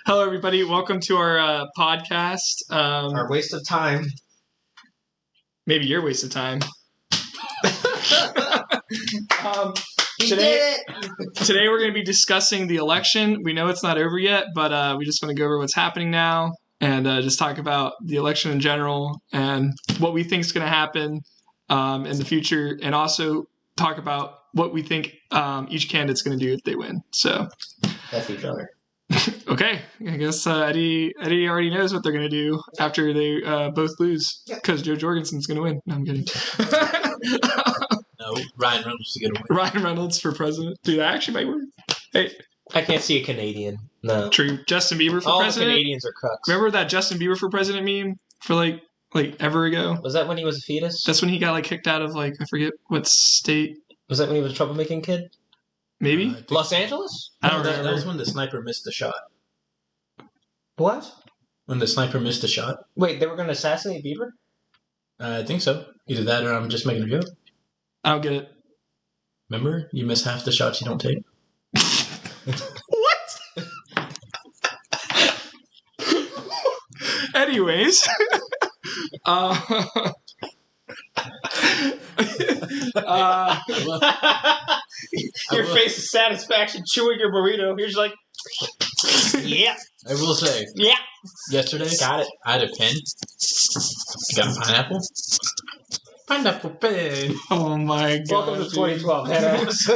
Hello, everybody. Welcome to our podcast. Our waste of time. Maybe your waste of time. Today we're going to be discussing the election. We know it's not over yet, but we just want to go over what's happening now and just talk about the election in general and what we think is going to happen in the future, and also talk about what we think each candidate's going to do if they win. So, F each other. Okay, I guess Eddie already knows what they're going to do after they both lose, because Joe Jorgensen's going to win. No, I'm kidding. No, Ryan Reynolds to get away. Ryan Reynolds for president. Dude, that actually might work. Hey, I can't see a Canadian. No. true. Justin Bieber for All president. the Canadians are cucks. Remember that Justin Bieber for president meme for like ever ago? Was that when he was a fetus? That's when he got kicked out of I forget what state. Was that when he was a troublemaking kid? Maybe. I think- Los Angeles? I don't that remember. was when the sniper missed the shot. What? When the sniper missed the shot. Wait, they were going to assassinate Bieber? I think so. Either that or I'm just making a joke. I don't get it. Remember? You miss half the shots you don't take. What? Anyways, Your face of satisfaction chewing your burrito. You're just like, yeah, I will say, yeah. yesterday, Got it. I had a pen. Got pineapple. Pineapple pen. oh my god! Welcome to 2012. Headass.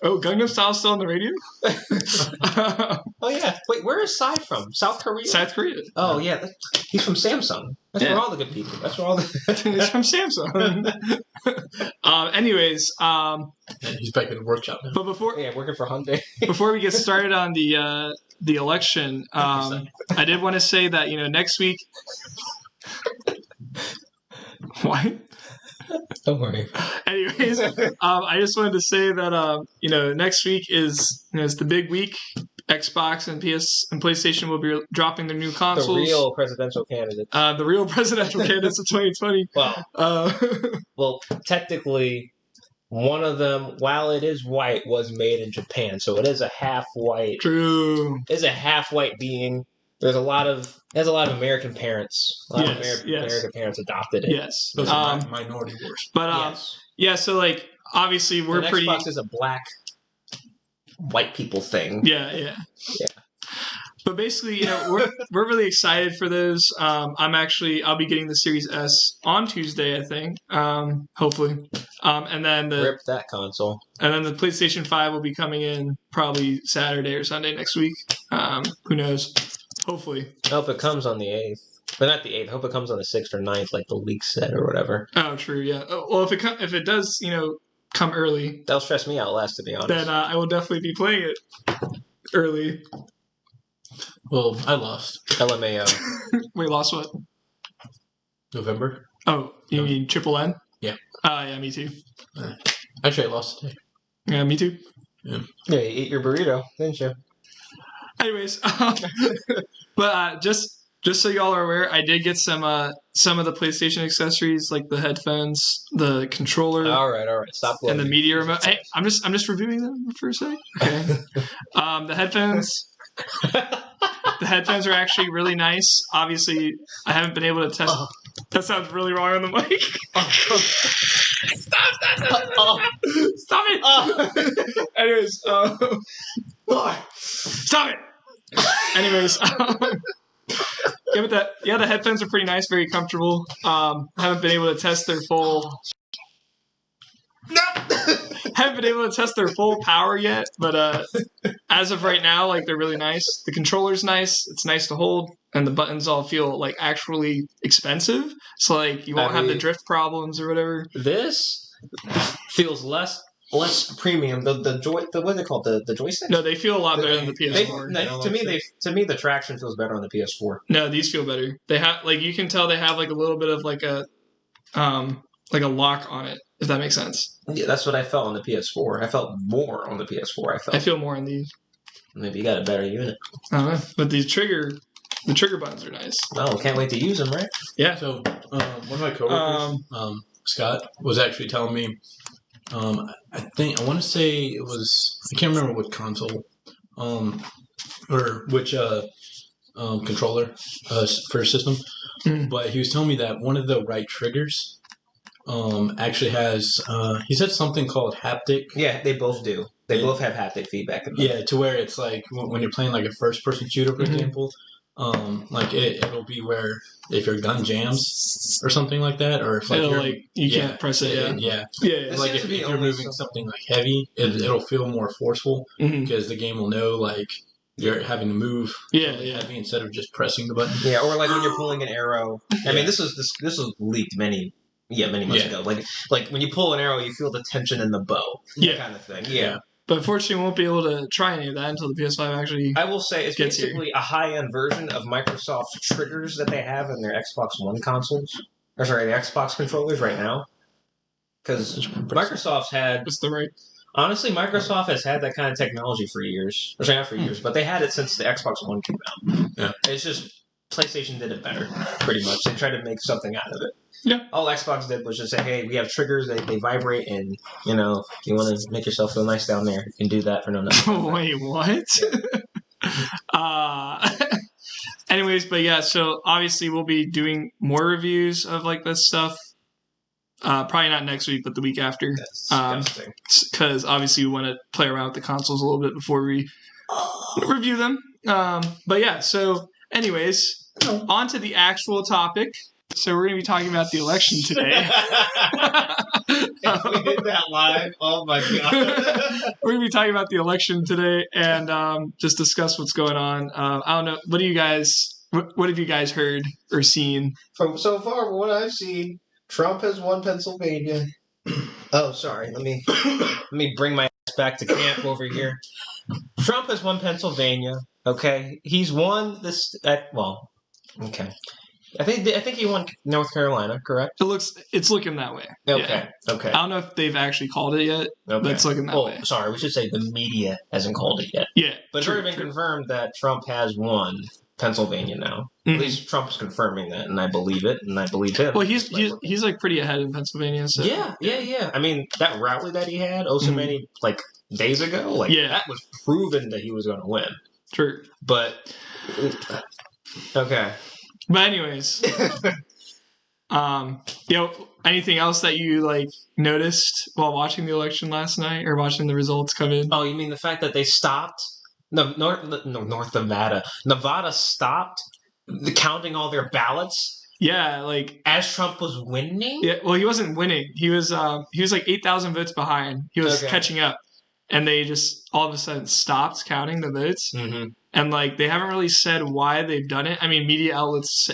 Gangnam Style's still on the radio. Oh, yeah. Wait, where is Psy from? South Korea? South Korea. Oh, yeah. He's from Samsung. That's Yeah. where all the good people. That's where all the... It's from Samsung. Anyways, And he's back in the workshop now. but before Yeah, working for Hyundai. before we get started on the election, I did want to say that next week. What? Don't worry. Anyways, I just wanted to say that next week is it's the big week. Xbox and PS and PlayStation will be dropping their new The consoles. real presidential candidate. The real presidential candidates of 2020. Well, well, technically, one of them, while it is white, was made in Japan, so it is a half white. True. It is a half white being. There's a lot of American parents. A lot of American parents adopted it. Yes. Those are minority wars. But Yes. yeah. So obviously we're And pretty. Xbox is a black white people thing. Yeah. But basically, we're really excited for those. I'll be getting the Series S on Tuesday, I think. Hopefully. And then the Rip that console. PlayStation 5 will be coming in probably Saturday or Sunday next week. Who knows? Hopefully. I hope it comes on the 8th. But not the 8th. I hope it comes on the 6th or 9th, like the leak said or whatever. Oh, true. Yeah. Well, if it does, come early, That'll stress me out less, to be honest. then I will definitely be playing it early. Well, I lost. LMAO. Wait, lost what? November. Oh, you mean Triple N? Yeah. Yeah, me too. Actually, I lost today. Yeah, me too. Yeah, you ate your burrito, didn't you? Anyways, but just so y'all are aware, I did get some of the PlayStation accessories, like the headphones, the controller, All right. Stop and the gloating. media remote. Hey, I'm just reviewing them for a sec. Okay. The headphones. The headphones are actually really nice. Obviously, I haven't been able to test. That sounds really wrong on the mic. Stop it! Anyways, stop it! Anyways, the headphones are pretty nice, very comfortable. I haven't been able to test their full. Haven't been able to test their full power yet, but as of right now, they're really nice. The controller's nice. It's nice to hold, and the buttons all feel actually expensive. So you won't have the drift problems or whatever. This feels less premium. The what are they called? The joystick? No, they feel a lot better than the PS4. To me, the traction feels better on the PS4. No, these feel better. They have you can tell they have a little bit of a lock on it, if that makes sense. Yeah, that's what I felt on the PS4. I felt more on the PS4. I feel more on these. Maybe you got a better unit. I don't know, but the trigger buttons are nice. Oh, can't wait to use them, right? Yeah. So, one of my coworkers, Scott, was actually telling me, I want to say it was, I can't remember what console, or which controller for your system. But he was telling me that one of the right triggers actually has. He said something called haptic. Yeah, they both do. They both have haptic feedback. Yeah, to where it's like when you're playing like a first-person shooter, for example. Like it'll be where if your gun jams or something like that, or if like you can't press it. Yeah. Like if you're moving something like heavy, it'll feel more forceful because the game will know like you're having to move heavy instead of just pressing the button. Yeah, or like when you're pulling an arrow. I mean, this was leaked many months ago. Like when you pull an arrow, you feel the tension in the bow. Kind of thing. Yeah. But unfortunately, we won't be able to try any of that until the PS5 actually. I will say it's basically a high-end version of Microsoft's triggers that they have in their Xbox One consoles. Or sorry, the Xbox controllers right now. Because Microsoft's had... Honestly, Microsoft has had that kind of technology for years. Or sorry, not for years, but they had it since the Xbox One came out. Yeah. It's just PlayStation did it better, pretty much. They tried to make something out of it. Yeah. All Xbox did was just say, hey, we have triggers, they vibrate, and, you know, if you want to make yourself feel nice down there, you can do that for no nothing. Wait, what? Anyways, but yeah, so obviously we'll be doing more reviews of like this stuff. Probably not next week, but the week after. That's disgusting. Because obviously we want to play around with the consoles a little bit before we review them. But yeah, so anyways, on to the actual topic. So we're going to be talking about the election today. If we did that live, oh my god. We're going to be talking about the election today and just discuss what's going on. I don't know. What have you guys heard or seen? So far, what I've seen, Trump has won Pennsylvania. Oh, sorry. Let me bring my ass back to camp over here. Trump has won Pennsylvania. Okay, he's won this. Okay. I think he won North Carolina, correct? It's looking that way. Okay. Yeah. Okay. I don't know if they've actually called it yet, but it's looking that way. Sorry, we should say the media hasn't called it yet. Yeah. But it's already been confirmed that Trump has won Pennsylvania now. Mm-hmm. At least Trump's confirming that, and I believe it, and I believe him. Well, he's like pretty ahead in Pennsylvania. So. Yeah. I mean, that rally that he had so many like days ago, that was proven that he was going to win. True. But okay. But anyways, anything else that you like noticed while watching the election last night or watching the results come in? Oh, you mean the fact that they stopped? North Nevada. Nevada stopped counting all their ballots. Yeah, like as Trump was winning. Yeah, well, he wasn't winning. He was like 8,000 votes behind. He was catching up, and they just all of a sudden stopped counting the votes. Mm-hmm. And like they haven't really said why they've done it. I mean, media outlets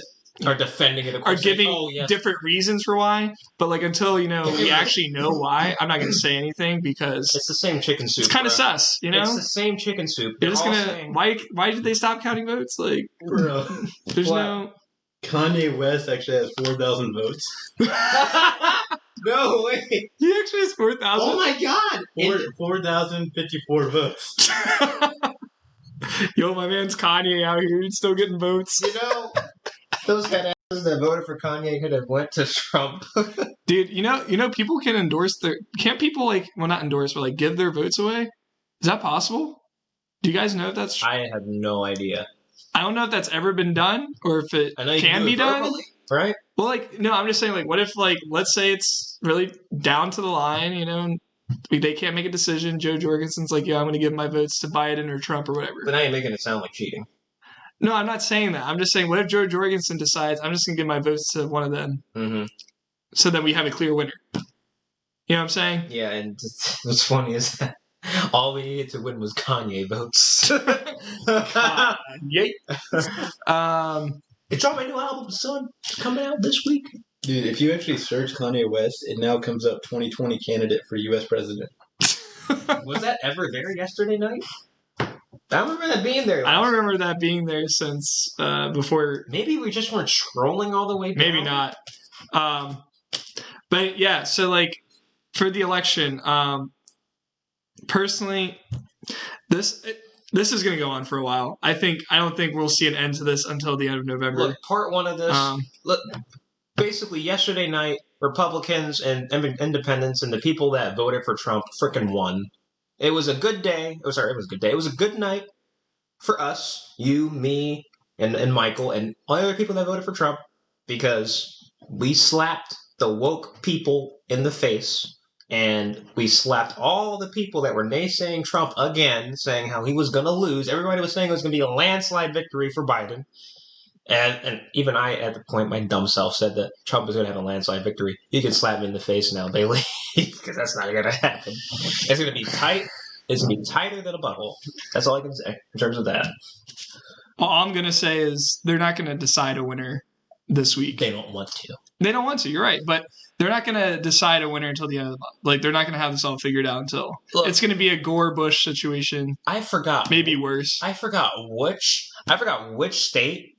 are defending it, are giving different reasons for why. But like until we actually know why, I'm not going to say anything because it's the same chicken soup. It's kind of sus, It's the same chicken soup. They're just gonna why did they stop counting votes? Like, there's no. Kanye West actually has 4,000 votes. No way. He actually has 4,000. Oh my god. 4,054 votes. Yo, my man's Kanye out here. He's still getting votes. You know, those head asses that voted for Kanye could have went to Trump. Dude, you know, people can endorse can't people not endorse, but like give their votes away? Is that possible? Do you guys know if that's I have no idea. I don't know if that's ever been done or if it can be done. Verbally, right? Well, no, I'm just saying, what if, let's say it's really down to the line, and they can't make a decision. Joe Jorgensen's like, yeah, I'm going to give my votes to Biden or Trump or whatever. But now you're making it sound like cheating. No, I'm not saying that. I'm just saying, what if Joe Jorgensen decides I'm just going to give my votes to one of them so that we have a clear winner? You know what I'm saying? Yeah, and what's funny is that all we needed to win was Kanye votes. Kanye. It's on my new album, son. It's coming out this week. Dude, if you actually search Kanye West, it now comes up 2020 candidate for U.S. president. Was that ever there yesterday night? I don't remember that being there. I don't remember that being there since before. Maybe we just weren't scrolling all the way down. Maybe not. But yeah, so for the election, personally, this is going to go on for a while. I don't think we'll see an end to this until the end of November. Look, part one of this. Basically, yesterday night, Republicans and independents and the people that voted for Trump frickin' won. It was a good day. It was a good day. It was a good night for us, you, me, and Michael, and all the other people that voted for Trump, because we slapped the woke people in the face, and we slapped all the people that were naysaying Trump again, saying how he was going to lose. Everybody was saying it was going to be a landslide victory for Biden. And even I, at the point, my dumb self said that Trump was going to have a landslide victory. You can slap me in the face now, Bailey, because that's not going to happen. It's going to be tight. It's going to be tighter than a butthole. That's all I can say in terms of that. All I'm going to say is they're not going to decide a winner this week. They don't want to. They don't want to, you're right. But they're not going to decide a winner until the end of the month. Like, they're not going to have this all figured out until... Look, it's going to be a Gore-Bush situation. I forgot. Maybe worse. I forgot which state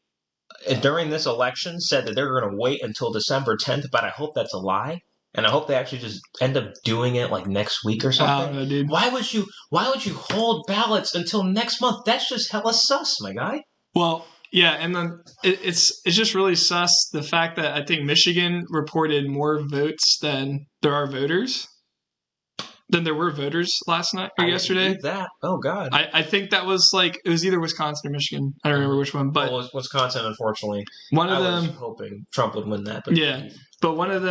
during this election said that they're going to wait until December 10th, but I hope that's a lie. And I hope they actually just end up doing it like next week or something. I don't know, dude. Why would you hold ballots until next month? That's just hella sus, my guy. Well, yeah, and then it's just really sus the fact that I think Michigan reported more votes than there are voters. Than there were voters last night or yesterday. That. Oh, God. I think that was like, it was either Wisconsin or Michigan. I don't remember which one, but Wisconsin, unfortunately. one of I them was hoping Trump would win that. But yeah, but one of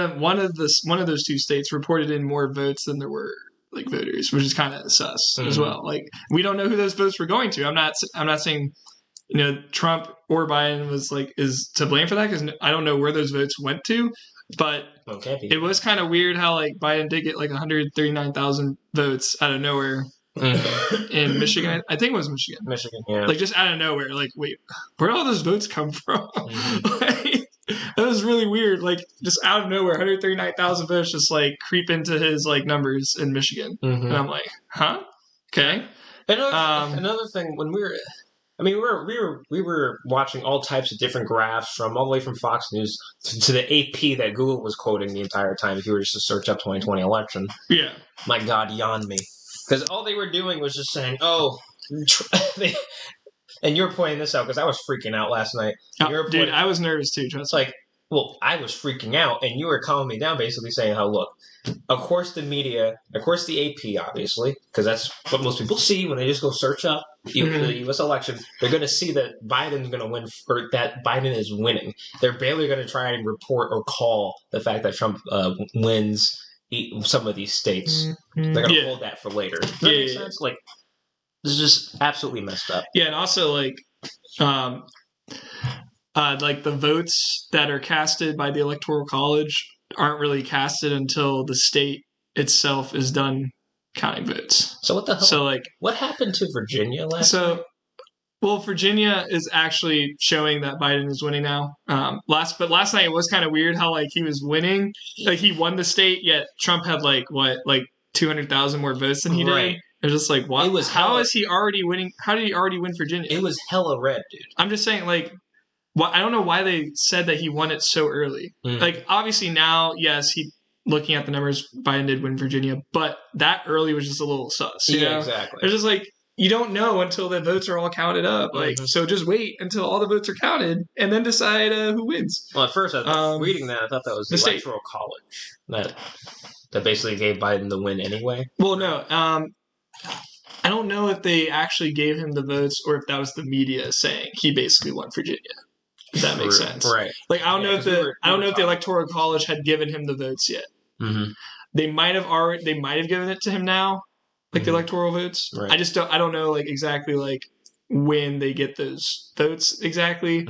those two states reported in more votes than there were like voters, which is kind of sus as well. Like, we don't know who those votes were going to. I'm not saying, you know, Trump or Biden is to blame for that, because I don't know where those votes went to. But it was kind of weird how like Biden did get like 139,000 votes out of nowhere in Michigan. I think it was Michigan. Michigan, yeah. Like, just out of nowhere. Like, wait, where did all those votes come from? Like, that was really weird. Like, just out of nowhere, 139,000 votes just like creep into his like numbers in Michigan, and I'm like, huh? Okay. Another thing, when we were watching all types of different graphs from all the way from Fox News to the AP that Google was quoting the entire time. If you were just to search up 2020 election, yeah, my God, yawn me, because all they were doing was just saying, and you were pointing this out because I was freaking out last night. Dude, I was nervous too. It's like, well, I was freaking out, and you were calming me down, basically saying how, look, of course the media, of course the AP, obviously, because that's what most people see when they just go search up the U.S. election. They're going to see that Biden's going to win, or that Biden is winning. They're barely going to try and report or call the fact that Trump wins some of these states. They're going to hold that for later. Does that make sense? Like, this is just absolutely messed up. Yeah, and also like the votes that are casted by the Electoral College aren't really casted until the state itself is done counting votes. So what the hell? So like, what happened to Virginia last night? Well, Virginia is actually showing that Biden is winning now. Last night it was kind of weird how like he was winning, like he won the state, yet Trump had like 200,000 more votes than he did. It was just like, what? How is he already winning? How did he already win Virginia? It was hella red, dude. I'm just saying, like, I don't know why they said that he won it so early. Like, obviously now, yes, looking at the numbers, Biden did win Virginia, but that early was just a little sus. You know? Exactly. It's just like, you don't know until the votes are all counted up. Like, so just wait until all the votes are counted and then decide who wins. Well, at first, reading that, I thought that was the Electoral College that basically gave Biden the win anyway. Well, no. I don't know if they actually gave him the votes or if that was the media saying he basically won Virginia. If that makes sense, right? Like, I don't know if the Electoral College had given him the votes yet. They might have given it to him now, like the electoral votes. Right. I don't know like exactly like when they get those votes exactly.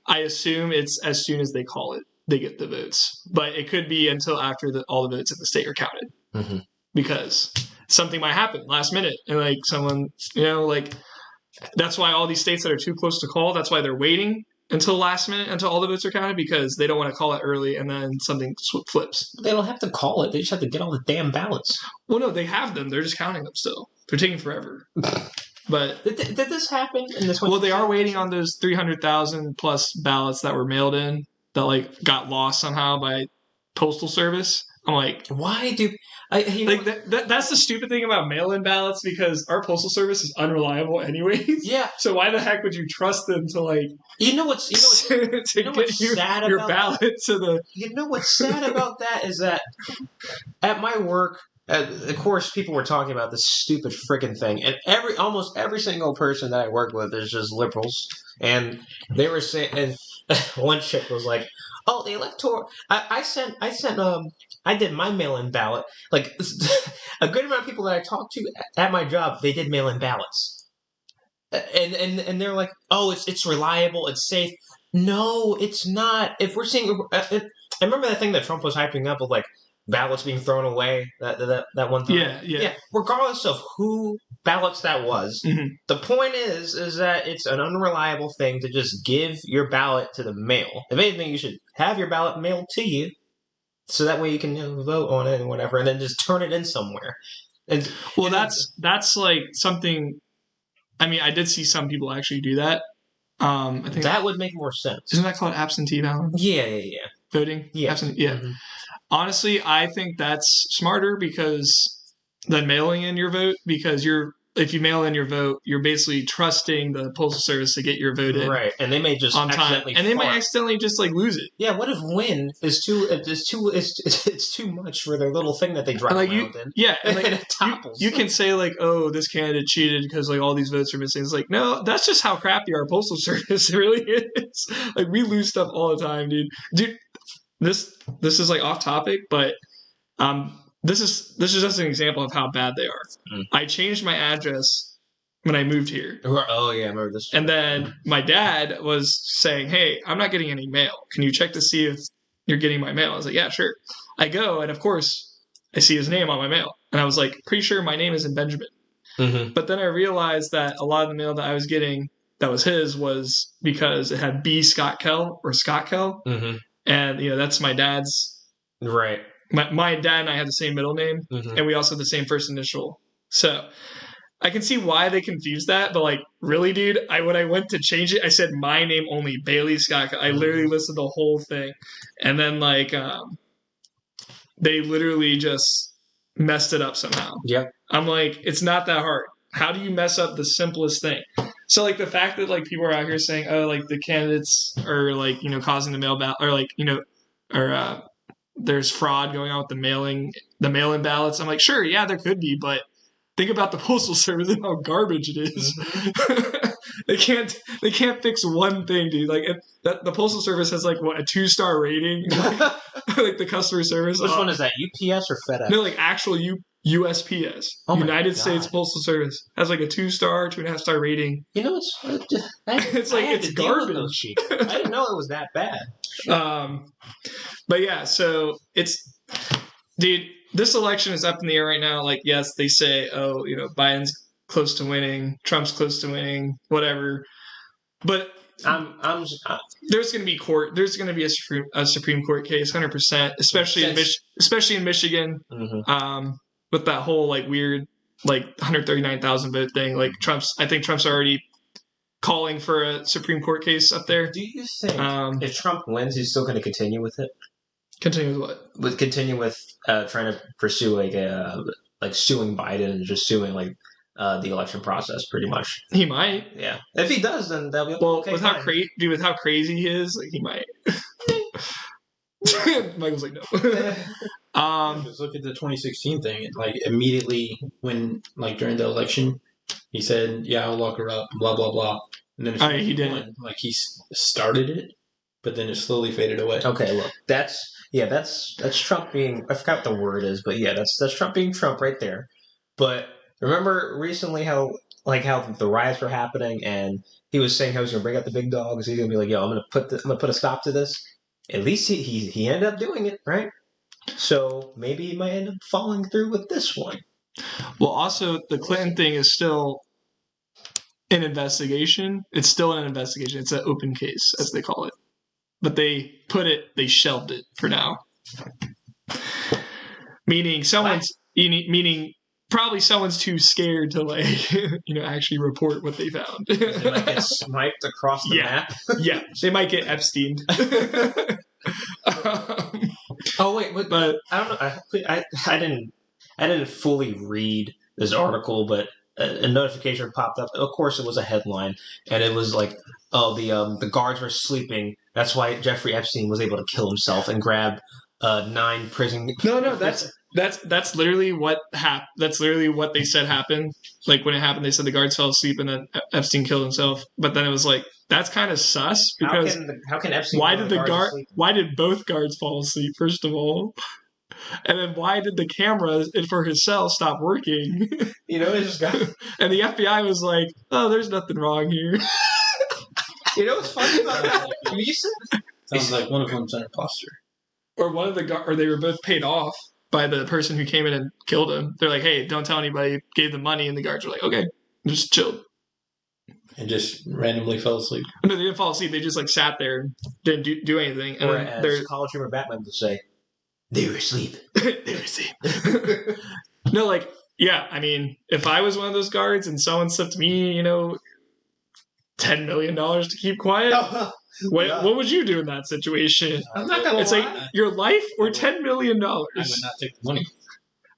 I assume it's as soon as they call it, they get the votes, but it could be until after all the votes in the state are counted, because something might happen last minute and like someone, like that's why all these states that are too close to call, that's why they're waiting until last minute, until all the votes are counted, because they don't want to call it early and then something flips. They don't have to call it. They just have to get all the damn ballots. Well, no, they have them. They're just counting them still. They're taking forever. But did this happen in this one? Well, they are waiting on those 300,000 plus ballots that were mailed in that like got lost somehow by Postal Service. I'm like, why do that's the stupid thing about mail-in ballots, because our postal service is unreliable anyways. Yeah. So why the heck would you trust them to like what's sad your about ballot that? to the What's sad about that is that at my work Of course, people were talking about this stupid freaking thing, and almost every single person that I work with is just liberals, and they were saying, and one chick was like, "Oh, the electoral. I did my mail-in ballot. Like a good amount of people that I talked to at my job, they did mail-in ballots, and they're like, oh, it's reliable, it's safe. No, it's not. If we're seeing, I remember that thing that Trump was hyping up of like ballots being thrown away that one time. Yeah. Regardless of who ballots that was, the point is that it's an unreliable thing to just give your ballot to the mail. If anything, you should have your ballot mailed to you, so that way you can vote on it and whatever, and then just turn it in somewhere. And that's like something. I mean, I did see some people actually do that. I think that would make more sense. Isn't that called absentee ballot? Yeah. Voting? Yeah. Yeah. Mm-hmm. Honestly, I think that's smarter than mailing in your vote, because if you mail in your vote, you're basically trusting the postal service to get your vote in. Right. And they may just on time. And they might accidentally just like lose it. Yeah, what if win is too much for their little thing that they drive around in? Yeah, and like, it topples. You can say like, oh, this candidate cheated because like all these votes are missing. It's like, no, that's just how crappy our postal service really is. Like we lose stuff all the time, dude. This is like off topic, but this is just an example of how bad they are. I changed my address when I moved here. Oh yeah, I remember this. And then my dad was saying, "Hey, I'm not getting any mail. Can you check to see if you're getting my mail?" I was like, "Yeah, sure." I go, and of course, I see his name on my mail, and I was like, "Pretty sure my name isn't Benjamin." Mm-hmm. But then I realized that a lot of the mail that I was getting that was his was because it had B. Scott Kell or Scott Kell. Mm-hmm. And, that's my dad's. Right. My dad and I had the same middle name, and we also had the same first initial. So I can see why they confused that, but, like, really, dude, when I went to change it, I said my name only, Bailey Scott. I literally listed the whole thing. And then, like, they literally just messed it up somehow. Yep. I'm like, it's not that hard. How do you mess up the simplest thing? So, like, the fact that, like, people are out here saying, oh, like, the candidates are, like, causing the mail ballot, or, like, there's fraud going on with the mail-in ballots. I'm like, sure, yeah, there could be, but think about the Postal Service and how garbage it is. They can't fix one thing, dude. Like, the Postal Service has, like, what, a 2-star rating? Like, the customer service. Which one is that, UPS or FedEx? No, like, actual USPS, United States Postal Service, has like a 2-star, 2.5-star rating. It's garbage. I didn't know it was that bad. But yeah, so dude, this election is up in the air right now. Like, yes, they say, oh, Biden's close to winning, Trump's close to winning, whatever. But there's going to be There's going to be a Supreme Court case, 100%, especially in Michigan. Mm-hmm. With that whole like weird like 139,000 vote thing, like I think Trump's already calling for a Supreme Court case up there. Do you think if Trump wins, he's still going to continue with it? Continue with what? Continue with trying to pursue like suing Biden and just suing like the election process, pretty much. He might. Yeah. If he does, then that'll be well. Okay, with how crazy he is, like he might. Michael's like, no. Just look at the 2016 thing. Like immediately when, like during the election, he said, "Yeah, I'll lock her up." Blah blah blah. And then he did. Like he started it, but then it slowly faded away. Okay, look, that's Trump being. I forgot what the word is, but yeah, that's Trump being Trump right there. But remember recently how the riots were happening, and he was saying how he's gonna bring out the big dogs. He's gonna be like, "Yo, I'm gonna put a stop to this." At least he ended up doing it, right? So maybe he might end up following through with this one. Well, also, the Clinton thing is still an investigation. It's still an investigation. It's an open case, as they call it. But they shelved it for now. Meaning probably someone's too scared to like, actually report what they found. They might get sniped across the map. Yeah, they might get Epstein. Oh wait, but I don't know. I didn't fully read this article, but a notification popped up. Of course, it was a headline, and it was like, "Oh, the guards were sleeping. That's why Jeffrey Epstein was able to kill himself and grab 9 prison." No, that's That's literally what happened. That's literally what they said happened. Like when it happened, they said the guards fell asleep and then Epstein killed himself. But then it was like that's kind of sus because how can Epstein? why kill did the guard? asleep? Why did both guards fall asleep? First of all, and then why did the camera for his cell stop working? You know, it just got. And the FBI was like, "Oh, there's nothing wrong here." You know what's funny about that? You said Sounds like one of them's an imposter. Or one of the or they were both paid off by the person who came in and killed him. They're like, "Hey, don't tell anybody." Gave them money, and the guards were like, "Okay, just chilled." And just randomly fell asleep. No, they didn't fall asleep. They just like sat there and didn't do anything. And or then as there's College Humor Batman would say, they were asleep. they were asleep. No, like yeah. I mean, if I was one of those guards and someone slipped me, $10 million to keep quiet, what would you do in that situation? I'm not gonna It's lie. like your life or $10 million. I would not take the money.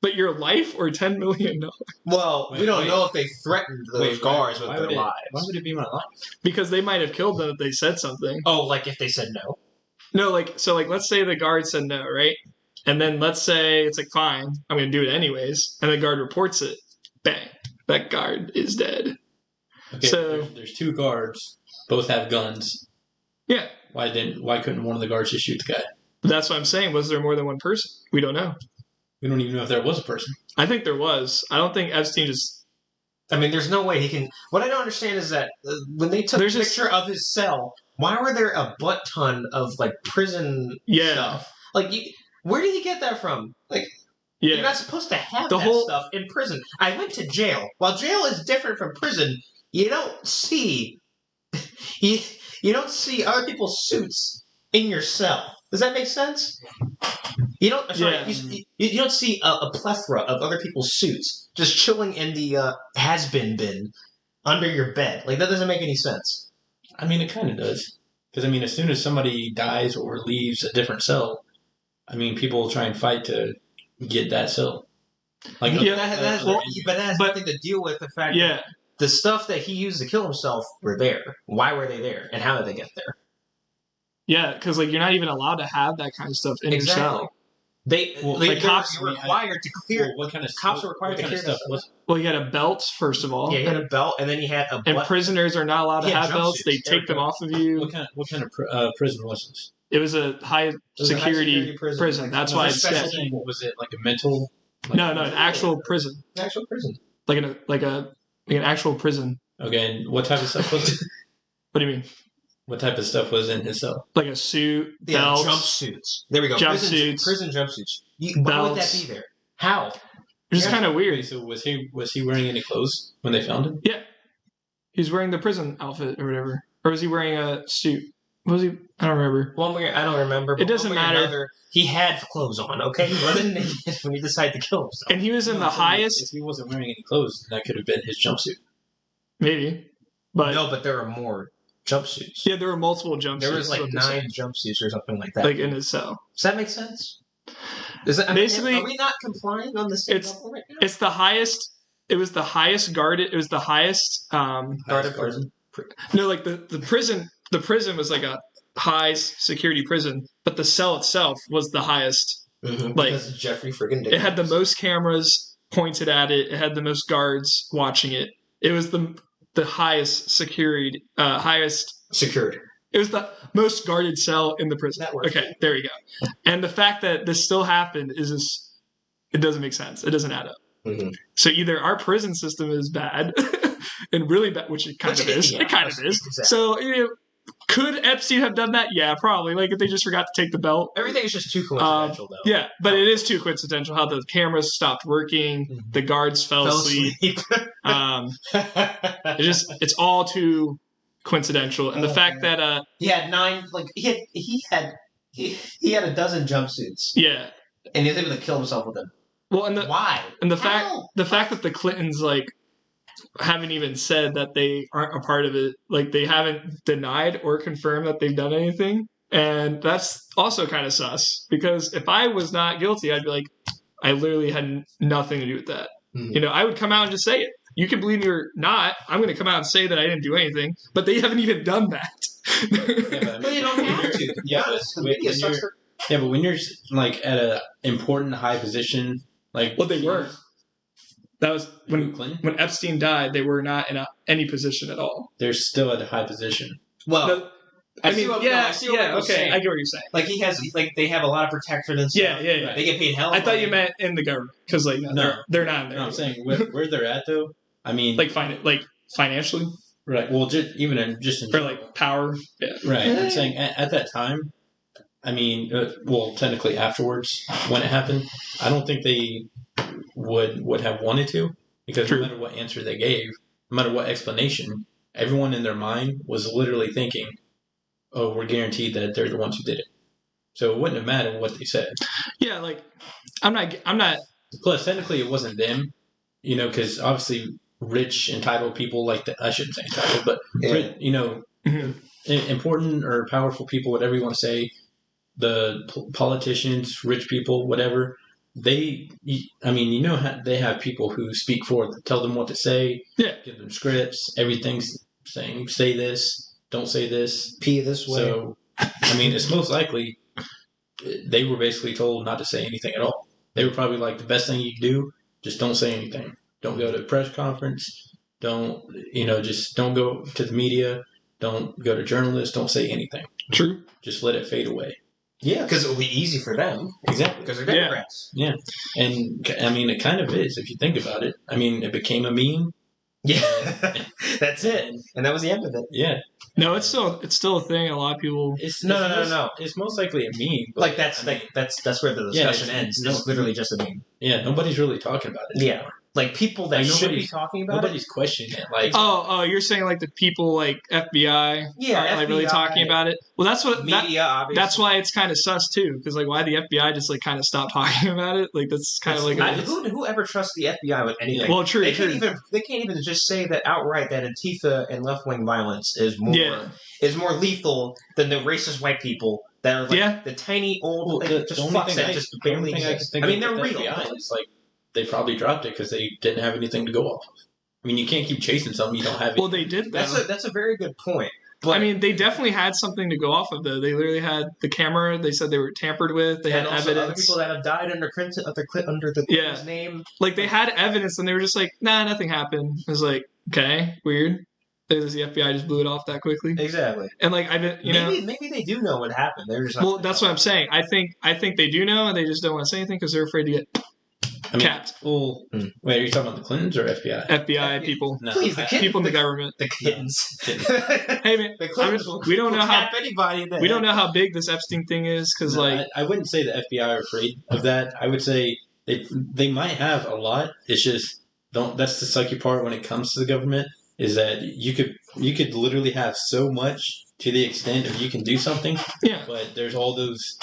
But your life or $10 million? Well, we don't know if they threatened those guards with their lives. Why would it be my life? Because they might have killed them if they said something. Oh, like if they said no. No, let's say the guard said no, right? And then let's say it's like, fine, I'm going to do it anyways. And the guard reports it. Bang. That guard is dead. Okay, So- there's two guards. Both have guns. Yeah. Why couldn't one of the guards just shoot the guy? That's what I'm saying. Was there more than one person? We don't know. We don't even know if there was a person. I think there was. I don't think Epstein just... I mean, there's no way he can. What I don't understand is that when they took a There's just- picture of his cell, why were there a butt ton of like prison Yeah. stuff? Like, where did he get that from? Like, Yeah. you're not supposed to have The that whole- stuff in prison. I went to jail. While jail is different from prison, you don't see you don't see other people's suits in your cell. Does that make sense? You don't. Sorry, Yeah. you don't see a plethora of other people's suits just chilling in the has-been bin under your bed. Like that doesn't make any sense. I mean, it kind of does. Because, I mean, as soon as somebody dies or leaves a different cell, I mean, people will try and fight to get that cell. Like, Yeah, But that has but- nothing to deal with the fact that Yeah. the stuff that he used to kill himself were there. Why were they there, and how did they get there? Yeah, because you're not even allowed to have that kind of stuff in your cell. They, Well, they like they're cops- required to clear. what kind of Cops are required what to kind of clear stuff that was? Well, he had a belt, first of all. Yeah, he had a belt, and then he had a And butt. prisoners are not allowed to Yeah, have belts. jumpsuits. They There take we them go. off of you. What kind of prison was this? It was a high was a high security security prison. prison. Like, That's it was why a it's special dead. thing. Was it like a mental? No, an actual prison, An actual prison. like an actual prison. Okay, and what type of stuff was it? What do you mean? What type of stuff was in his cell? Like a suit, Yeah, belts. jumpsuits. There we go. Jumpsuits. Prison jumpsuits. Why would that Belts. be there? How? It's just Yeah. kind of Okay, weird. so was he wearing any clothes when they found him? Yeah, he's wearing the prison outfit or whatever, or was he wearing a suit? What was he? I don't remember. One way I don't remember. But It doesn't one way or matter. another, he had clothes on. Okay, he wasn't naked when he decided to kill himself. And he was in No, the I'm saying highest, If he wasn't wearing any clothes, that could have been his jumpsuit. maybe, but No, but there were more jumpsuits. yeah, there were multiple jumpsuits. There was like what they said, 9 jumpsuits or something like that. like in his cell. Does that make sense? Is that, I mean, Basically, are we not complying on the same it's- level right now? It's the highest. It was the highest guarded. It was the highest. Guarded prison. No, like the prison. The prison was like a high security prison, but the cell itself was the highest. Mm-hmm. Like, because Jeffrey friggin' It had the most cameras pointed at it. It had the most guards watching it. It was the highest security, highest. secured. It was the most guarded cell in the prison. That works. Okay, there you go. And the fact that this still happened is just, it doesn't make sense. It doesn't add up. Mm-hmm. So either our prison system is bad and really bad, which it kind of is. Yeah, It kind of is. exactly. So could Epstein have done that? Yeah, probably. Like if they just forgot to take the belt. Everything is just too coincidental, though. Yeah, but it is too coincidental how the cameras stopped working, Mhm. the guards fell asleep. Um, it's all too coincidental, and the fact that he had 9. Like he had a dozen jumpsuits, yeah, and he was able to kill himself with them. well, and Why? the How? fact that the Clintons like haven't even said that they aren't a part of it, like they haven't denied or confirmed that they've done anything, and that's also kind of sus because if I was not guilty, I'd be like, I literally had nothing to do with that. Mhm. I would come out and just say it. You can believe me or not. I'm going to come out and say that I didn't do anything, but they haven't even done that. Yeah, but I mean, But you don't have to. Yeah, The media sucks for Yeah, but when you're like at a important high position, like Well, they were. That was when Clinton. Epstein died. They were not in any position at all. They're still at a high position. Well, No, I see what Michael's okay, saying. I get what you're saying. Like they have a lot of protection and stuff. Yeah. They get paid hell. I thought you meant in the government because like they're not in there. No, I'm saying where they're at though. I mean, like financially, right? Well, just even in or like power. Yeah, right. I'm saying at that time. I mean, well, technically afterwards when it happened, I don't think they would have wanted to, because True. no matter what answer they gave, no matter what explanation, everyone in their mind was literally thinking, "Oh, we're guaranteed that they're the ones who did it." So it wouldn't have mattered what they said. Yeah, like I'm not. Plus, technically, it wasn't them, because obviously rich, entitled people like that. I shouldn't say entitled, but important or powerful people, whatever you want to say, the politicians, rich people, whatever. They have people who speak for them, tell them what to say, give them scripts, everything's saying, say this, don't say this, pee this way. So, I mean, it's most likely they were basically told not to say anything at all. They were probably like, the best thing you can do, just don't say anything. Don't go to a press conference. Don't go to the media. Don't go to journalists. Don't say anything. True. Just let it fade away. Yeah, because it will be easy for them. Exactly. Because they're Democrats. Yeah. And, I mean, it kind of is, if you think about it. I mean, it became a meme. Yeah. That's it. And that was the end of it. Yeah. No, it's still a thing. A lot of people. No. It's most likely a meme. Like that's where the discussion ends. It's literally just a meme. Yeah, nobody's really talking about it anymore. Like people that should be talking about nobody's questioning it. Like, you're saying like the people like FBI, yeah, like really talking about it. Well, that's what media. Obviously, that's why it's kind of sus too, because like why the FBI just like kind of stopped talking about it. Like that's kind of like who ever trusts the FBI with anything? Well, true. They can't even just say that outright that Antifa and left wing violence is more lethal than the racist white people that are like the tiny old just barely exist. I mean, they're real. It's like they probably dropped it because they didn't have anything to go off of. I mean, you can't keep chasing something you don't have. Well, they did. That's a very good point. But I mean, they definitely had something to go off of, though. They literally had the camera. They said they were tampered with. They had evidence. Other people that have died under the name. Like, they had evidence, and they were just like, nah, nothing happened. It was like, okay, weird. The FBI just blew it off that quickly. Exactly. And, like, maybe they do know what happened. They're just that's what I'm saying. I think they do know, and they just don't want to say anything because they're afraid to get capped. Well, wait, are you talking about the Clintons or FBI? FBI people. No, please, people in the government. The kittens. Hey man, we don't know how anybody. We don't know how big this Epstein thing is because I wouldn't say the FBI are afraid of that. I would say they might have a lot. It's just that's the sucky part when it comes to the government is that you could literally have so much to the extent of you can do something. Yeah. But there's all those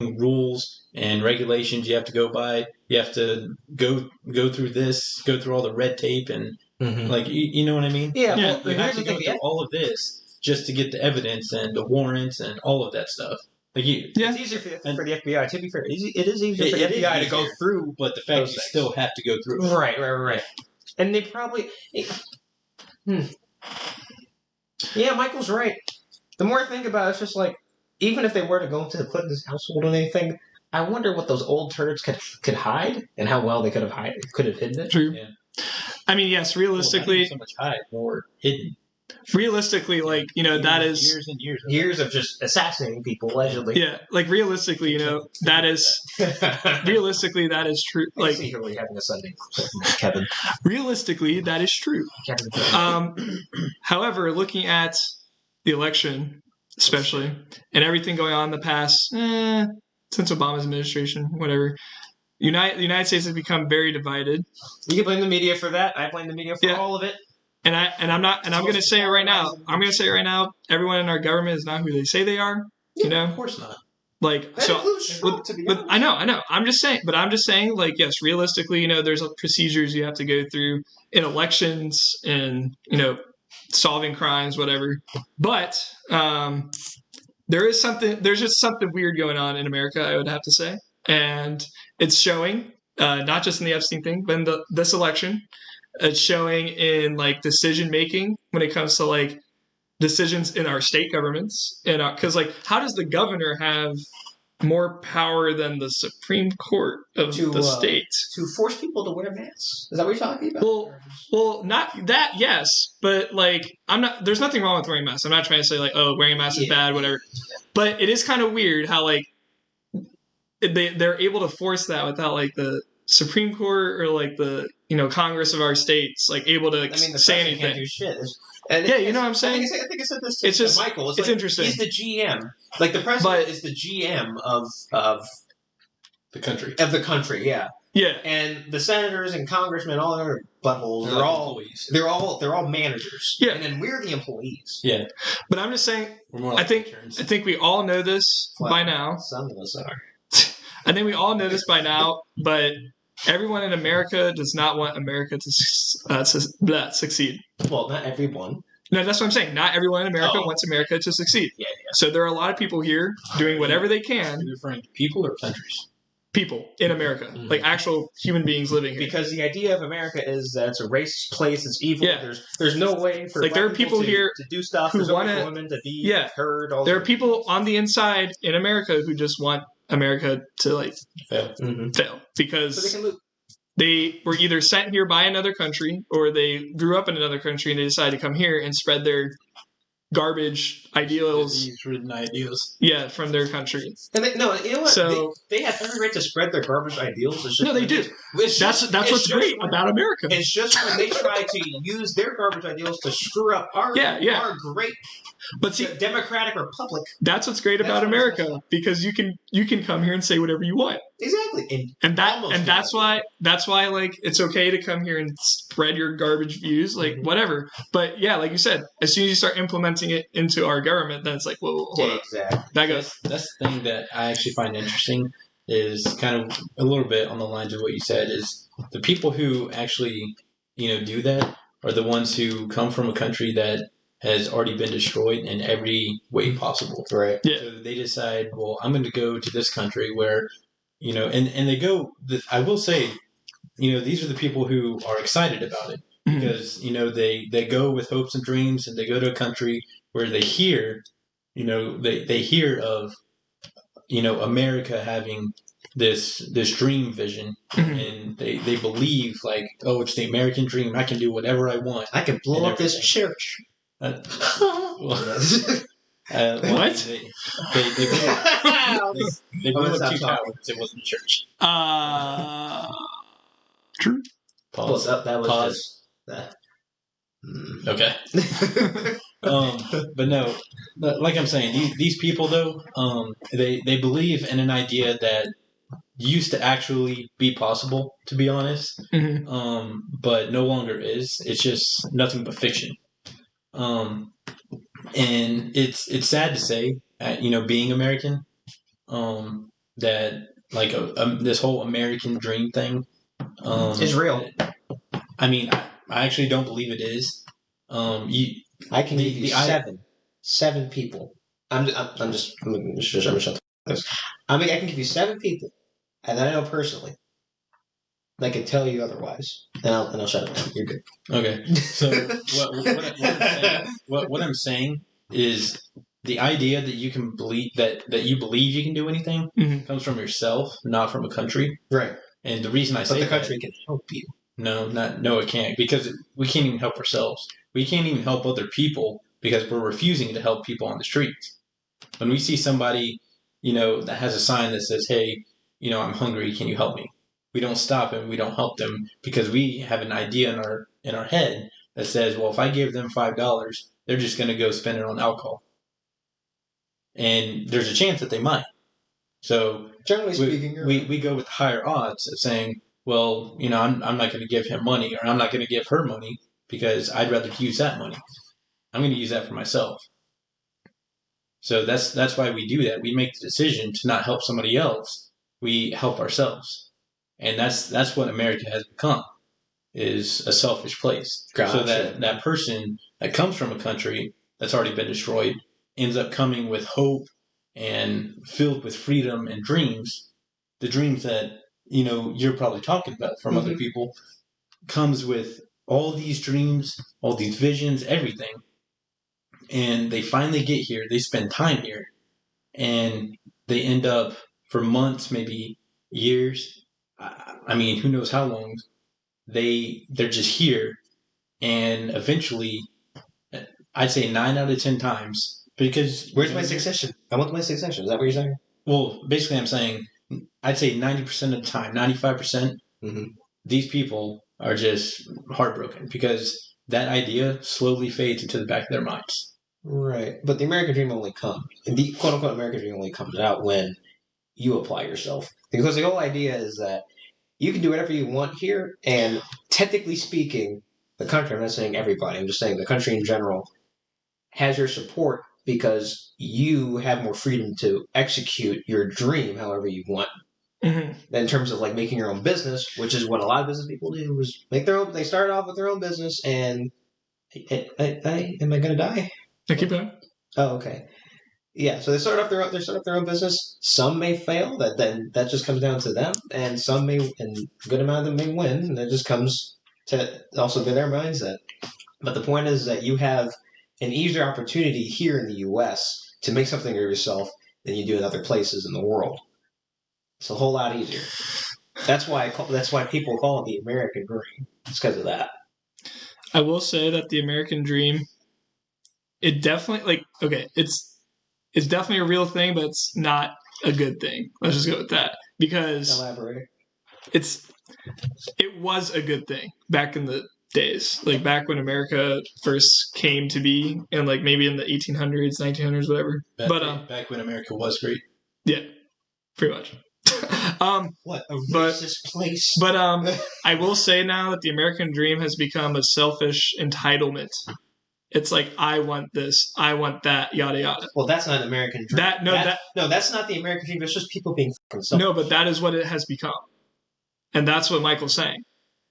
rules and regulations you have to go by. You have to go through this, go through all the red tape, and like you know what I mean? Yeah. Well, you have to go through all of this just to get the evidence and the warrants and all of that stuff. Like it's easier for the FBI. To be fair, it is easier for the FBI to go through, but the fact you still have to go through. Right. And they probably. Yeah, Michael's right. The more I think about it, it's just like, even if they were to go into the Clinton's household or anything, I wonder what those old turds could hide and how well they could have hidden it. True. Yeah. I mean, yes, realistically. Not so much hide, more hidden. Realistically, like, that is years and years of just assassinating people, allegedly. Yeah, like realistically, that is realistically that is true. Like secretly having a Sunday, Kevin. Realistically, that is true. However, looking at the election, especially, and everything going on in the past since Obama's administration, whatever. The United States has become very divided. You can blame the media for that. I blame the media for all of it. And I'm going to say it right now. I'm going to say it right now. Everyone in our government is not who they say they are. Of course not. Like that includes Trump, to be honest. I know. I'm just saying. Like, yes, realistically, there's procedures you have to go through in elections and solving crimes, whatever. But there's just something weird going on in America, I would have to say, and it's showing not just in the Epstein thing, but in this election. It's showing in like decision making when it comes to like decisions in our state governments, because like, how does the governor have more power than the Supreme Court of the state to force people to wear masks? Is that what you're talking about? Well, not that, yes, but like, I'm not. There's nothing wrong with wearing masks. I'm not trying to say like, oh, wearing a mask is bad, whatever. But it is kind of weird how like they're able to force that without like the Supreme Court or like the Congress of our states like able to say anything. Can't do shit. You know what I'm saying? I think I said this to Michael. It's interesting. He's the GM. Like the president is the GM of the country. Of the country, yeah. Yeah. And the senators and congressmen, all their buttholes, they're all managers. Yeah. And then we're the employees. Yeah. But I'm just saying, I think we all know this by now. Some of us are. I think we all know this by now, but everyone in America does not want America to succeed. Well, not everyone. No, that's what I'm saying. Not everyone in America wants America to succeed. Yeah. So there are a lot of people here doing whatever they can. Are you referring to people or countries? People in America, like actual human beings living here. Because the idea of America is that it's a racist place, it's evil. Yeah. There's no way for there are people here to do stuff. who want women to be heard. There are people on the inside in America who just want America to fail because so they can lose. They were either sent here by another country or they grew up in another country and they decided to come here and spread their garbage ideals. Written ideals. Yeah, from their country. And you know what? So, they have every right to spread their garbage ideals. No, they do. That's what's great about America. It's just when they try to use their garbage ideals to screw up our great democratic republic. That's what's great about America because you can come here and say whatever you want. Exactly. And that's why like it's okay to come here and spread your garbage views, like whatever. But yeah, like you said, as soon as you start implementing it into our government, then it's like, whoa, hold up. Exactly. That goes. That's the thing that I actually find interesting is kind of a little bit on the lines of what you said is the people who actually, do that are the ones who come from a country that has already been destroyed in every way possible. Right. Yeah. So they decide, well, I'm going to go to this country where, and they go, I will say, these are the people who are excited about it because, they go with hopes and dreams and they go to a country where they hear, they hear of, America having this dream vision and they believe like, oh, it's the American dream. I can do whatever I want. I can blow up this church. What? They blew up 2 towers. It wasn't a church. True. Pause. Well, that was Pause. Just that. Okay. But no, like I'm saying, these people though, they believe in an idea that used to actually be possible, to be honest, but no longer is. It's just nothing but fiction. And it's sad to say, being American, that like this whole American dream thing is real. I mean, I actually don't believe it is. I can give you seven people. I'm just shut this. I can give you 7 people, and I know personally. I can tell you otherwise, and I'll shut it down. You're good. Okay. So what I'm saying is the idea that you can believe that you believe you can do anything comes from yourself, not from a country. Right. And the reason I say the country can help you. No, it can't, because we can't even help ourselves. We can't even help other people because we're refusing to help people on the streets. When we see somebody, that has a sign that says, "Hey, I'm hungry. Can you help me?" We don't stop and we don't help them because we have an idea in our head that says, well, if I give them $5, they're just going to go spend it on alcohol. And there's a chance that they might. So generally speaking, we go with higher odds of saying, well, I'm not going to give him money or I'm not going to give her money because I'd rather use that money. I'm going to use that for myself. So that's why we do that. We make the decision to not help somebody else. We help ourselves. And that's what America has become, is a selfish place. Gotcha. So that person that comes from a country that's already been destroyed ends up coming with hope and filled with freedom and dreams. The dreams that, you're probably talking about from other people comes with all these dreams, all these visions, everything. and they finally get here. They spend time here, and they end up for months, maybe years. I mean, who knows how long? They're just here, and eventually, I'd say 9 out of 10 times. Because Where's my succession? I want my succession. Is that what you're saying? well, basically, I'm saying I'd say 90% of the time, 95%, these people are just heartbroken because that idea slowly fades into the back of their minds. Right. But the American dream the quote unquote American dream only comes out when you apply yourself. Because the whole idea is that you can do whatever you want here, and technically speaking, the country, I'm not saying everybody, I'm just saying the country in general, has your support because you have more freedom to execute your dream however you want. In terms of like making your own business, which is what a lot of business people do, is make their own. They start off with their own business, and am I gonna die? Yeah, keep going. Oh, okay. Yeah, so they start off their own business. Some may fail. That just comes down to them, and some may, and a good amount of them may win. And that just comes to also to their mindset. But the point is that you have an easier opportunity here in the U.S. to make something of yourself than you do in other places in the world. It's a whole lot easier. That's why people call it the American dream. It's because of that. I will say that the American dream, it definitely it's definitely a real thing, but it's not a good thing. Let's just go with that, because Elaborate. It was a good thing back in the days, like back when America first came to be, and like maybe in the 1800s, 1900s, whatever. Back when America was great. Yeah, pretty much. What a racist place. But I will say now that the American dream has become a selfish entitlement. It's like, I want this, I want that, yada yada. Well, that's not an American dream. That's not the American dream. It's just people being fucking selfish. No, but that is what it has become, and that's what Michael's saying.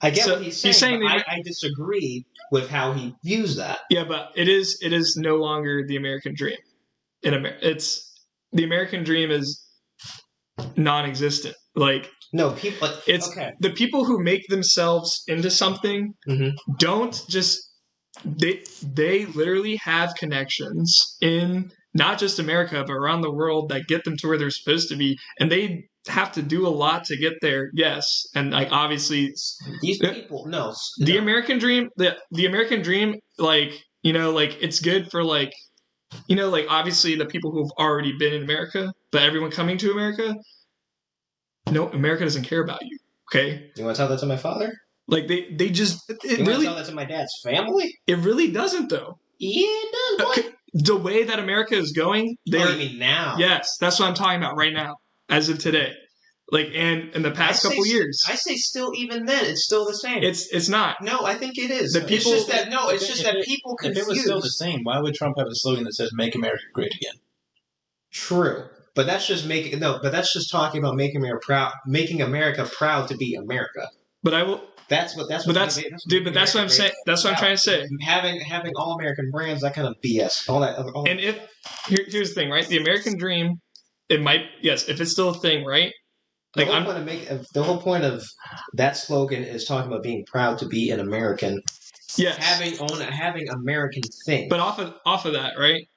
I get what he's saying, but I disagree with how he views that. Yeah, but it is no longer the American dream. It's the American dream is non-existent. Like, no, people. It's okay. The people who make themselves into something don't just. They literally have connections in not just America but around the world that get them to where they're supposed to be, and they have to do a lot to get there. Yes, and like obviously these people the American dream, the American dream, like, you know, like it's good for like, you know, like obviously the people who've already been in America, but everyone coming to America, no, America doesn't care about you. Okay, you want to tell that to my father? Like they just you really want to tell that to my dad's family? It really doesn't though. Yeah, it does. What? The way that America is going, you mean now? Yes, that's what I'm talking about right now, as of today. Like, and in the past couple years, I say still, even then, it's still the same. It's not. No, I think it is. It's just that people confuse. If it was still the same, why would Trump have a slogan that says "Make America Great Again"? True, but that's just talking about making America proud to be America. But I will. That's what I'm saying. That's what I'm trying to say. Having all American brands, that kind of BS. Here's the thing, right? The American dream, it might, yes, if it's still a thing, right? Like the whole point of that slogan is talking about being proud to be an American. Yes. Having American things. But off of that, right?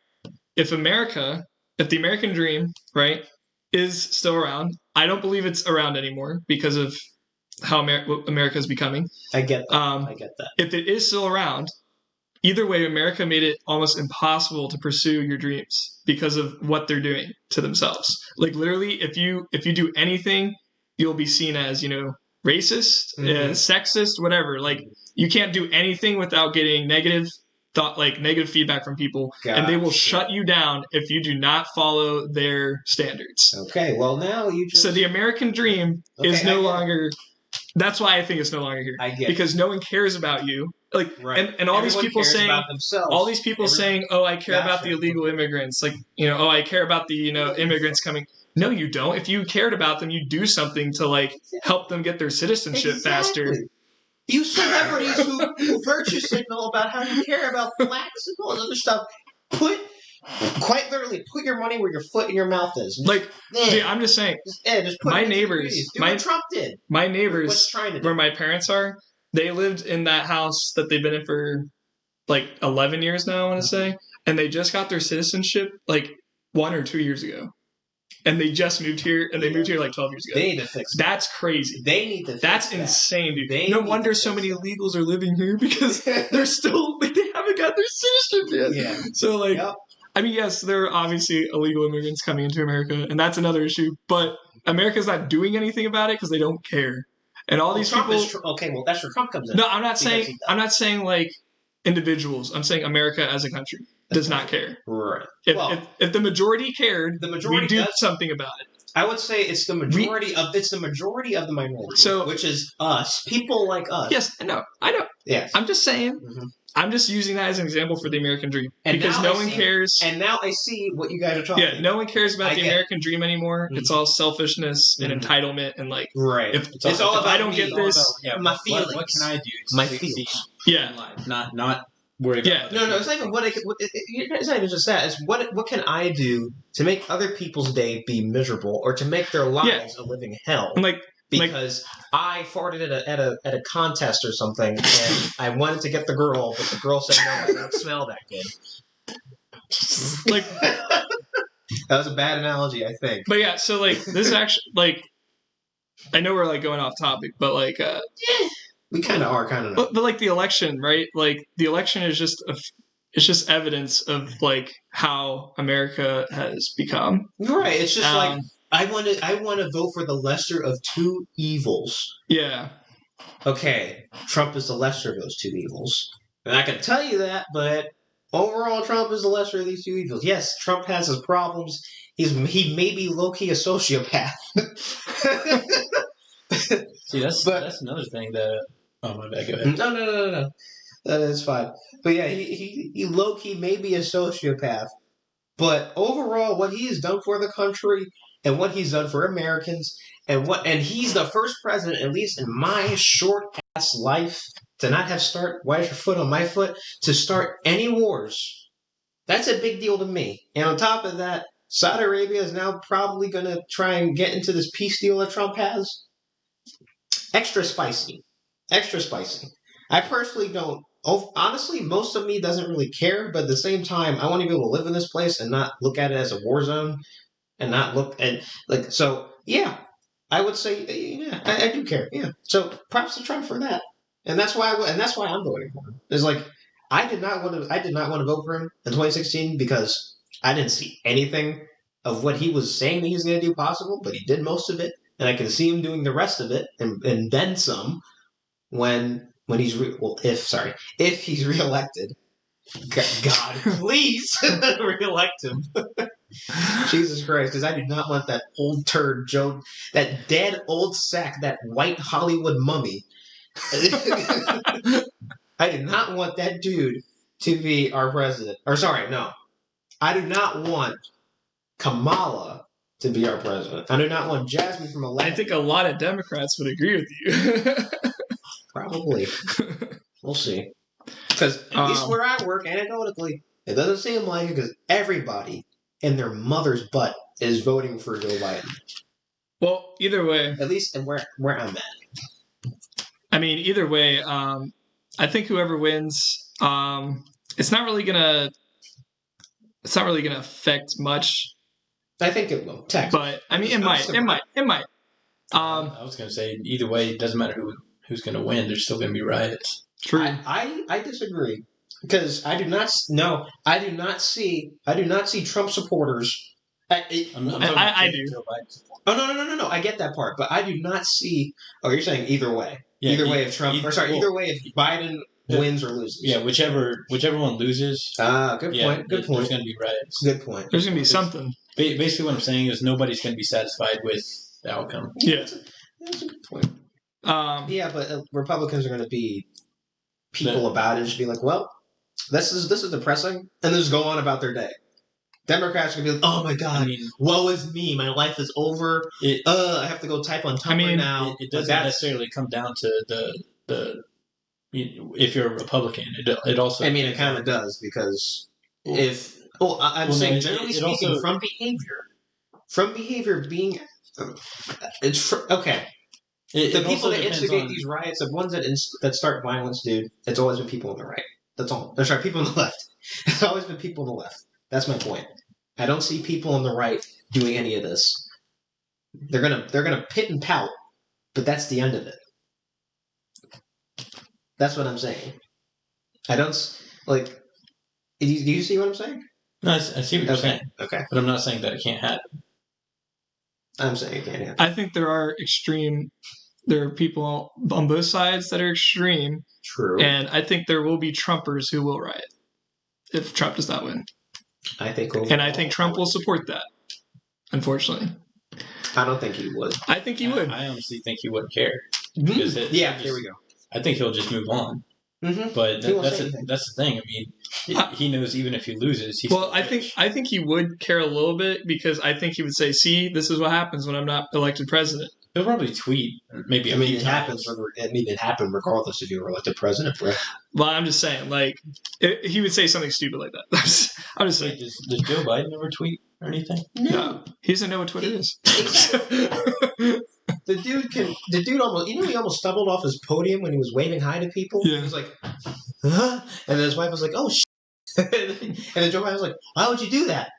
If the American dream, right, is still around, I don't believe it's around anymore because of how America is becoming. I get that. If it is still around, either way, America made it almost impossible to pursue your dreams because of what they're doing to themselves. Like literally, if you do anything, you'll be seen as, you know, racist, sexist, whatever. Like you can't do anything without getting negative feedback from people, and they will shut you down if you do not follow their standards. Okay, well now So the American dream is no longer. That's why I think it's no longer here. I get because no one cares about you. Like, right. and all these people saying, "Oh, I care about the illegal immigrants." Like, you know, "Oh, I care about the, you know, immigrants coming." No, you don't. If you cared about them, you do something to like help them get their citizenship faster. You celebrities who virtue signal about how you care about blacks and all that other stuff, quite literally, put your money where your foot and your mouth is. Like, dude, I'm just saying. Just put my neighbors, what Trump did. My neighbors, where my parents are, they lived in that house that they've been in for like 11 years now, I want to say. and they just got their citizenship like 1 or 2 years ago. And they just moved here, and they moved here like 12 years ago. They need to fix that. That's crazy. They need to fix That's that. insane, dude. They No need wonder to so fix many that. illegals are living here because they're still, like, they haven't got their citizenship yet. Yeah. So, like, Yep. I mean, yes, there are obviously illegal immigrants coming into America, and that's another issue, but America's not doing anything about it because they don't care. And all these Trump people. is okay, well, that's where Trump comes in. No, I'm not Because saying. he does. I'm not saying like individuals. I'm saying America as a country does not care. Right. If the majority cared, The majority we do does. something about it. I would say it's the majority of the minority. So- which is us, people like us. Yes, I know. Yes. I'm just saying. Mhm. I'm just using that as an example for the American dream And because now no I one see- cares. And now I see what you guys are talking. Yeah, no one cares about I the get it. American dream anymore. It's all selfishness and Mhm. entitlement and like Right. if It's all if about I don't me. get It's all this, about- Yeah, my what feelings. can I do to My succeed feelings. yeah, in life? Not worry about Yeah. other No, people. it's not even it's not even just that. It's what can I do to make other people's day be miserable or to make their lives a living hell? and like Because I farted at a contest or something, and I wanted to get the girl, but the girl said no, I don't smell that good. like That was a bad analogy, I think. but yeah, so like this is actually like I know we're like going off topic, but like We kind of are, kind of not. but like the election, right? Like the election is just it's just evidence of like how America has become. Right? It's just like Um, I want to vote for the lesser of two evils. Yeah. Okay, Trump is the lesser of those two evils. I'm not going to tell you that, but overall, Trump is the lesser of these two evils. Yes, Trump has his problems. He may be low-key a sociopath. See, that's another thing that. Oh my bad. Go ahead. No. That is fine. But yeah, he low-key may be a sociopath. But overall, what he has done for the country and what he's done for Americans and he's the first president, at least in my short ass life, to not have why is your foot on my foot, to start any wars. That's a big deal to me. And on top of that, Saudi Arabia is now probably going to try and get into this peace deal that Trump has. Extra spicy. I personally don't. Honestly, most of me doesn't really care, but at the same time, I want to be able to live in this place and not look at it as a war zone, and not look and like. So yeah, I would say yeah, I do care. Yeah, so props to Trump for that, and that's why I'm voting for him. It's like I did not want to vote for him in 2016 because I didn't see anything of what he was saying that he was going to do possible, but he did most of it, and I can see him doing the rest of it and then some when he's if he's reelected. God, please reelect him. Jesus Christ, because I do not want that old turd Joe, that dead old sack, that white Hollywood mummy. I do not want that dude to be our president. Or sorry, no. I do not want Kamala to be our president. I do not want Jasmine from I Alaska. think a lot of Democrats would agree with you. Probably. We'll see. Because at least where I work, anecdotally, it doesn't seem like it because everybody in their mother's butt is voting for Joe Biden. Well, either way, At least in where I'm at. I mean, either way, I think whoever wins, it's not really gonna affect much. I think it will. Texas. But I mean, it might. I was going to say either way, it doesn't matter who's going to win. There's still going to be riots. True. I disagree because I do not see Trump supporters. I'm I talking do. Joe Biden support. Oh no! I get that part, but I do not see. Oh, you're saying either way. Yeah, either way if Trump, either way if Biden wins or loses. Yeah, whichever one loses. Good point. Good There's point. going to be riots. Good point. There's gonna be something. Basically, what I'm saying is nobody's going to be satisfied with the outcome. Yeah. That's a good point. Yeah, but Republicans are going to be people about it, just be like, well, this is depressing, and just go on about their day. Democrats are going to be like, oh my god, I mean, woe is me, my life is over. I have to go type on Tumblr now. It doesn't necessarily come down to the if you're a Republican. It also. I mean, it kind of does because I'm saying generally speaking, also, from behavior being, okay. The people that instigate these riots, the ones that start violence, dude, it's always been people on the right. That's all. That's right, people on the left. It's always been people on the left. That's my point. I don't see people on the right doing any of this. They're gonna pit and pout, but that's the end of it. That's what I'm saying. I don't like. Do you see what I'm saying? No, I see what you're saying. Okay. But I'm not saying that it can't happen. I'm saying it can't happen. I think there are people on both sides that are extreme. True. And I think there will be Trumpers who will riot if Trump does not win. I think Trump will support that. Unfortunately, I don't think he would. I think he would. I honestly think he wouldn't care. Yeah, there we go. I think he'll just move on. Mm-hmm. But that's the thing. I mean, he knows even if he loses, he's I think he would care a little bit because I think he would say, "See, this is what happens when I'm not elected president." He'll probably tweet maybe. It happens. It happened regardless if you were elected president, bro. Well, I'm just saying, he would say something stupid like that. I'm just saying. Does Joe Biden ever tweet or anything? No, he doesn't know what Twitter is. The dude almost, he almost stumbled off his podium when he was waving hi to people. Yeah. He was like, huh? And then his wife was like, oh, and then Joe Biden was like, why would you do that?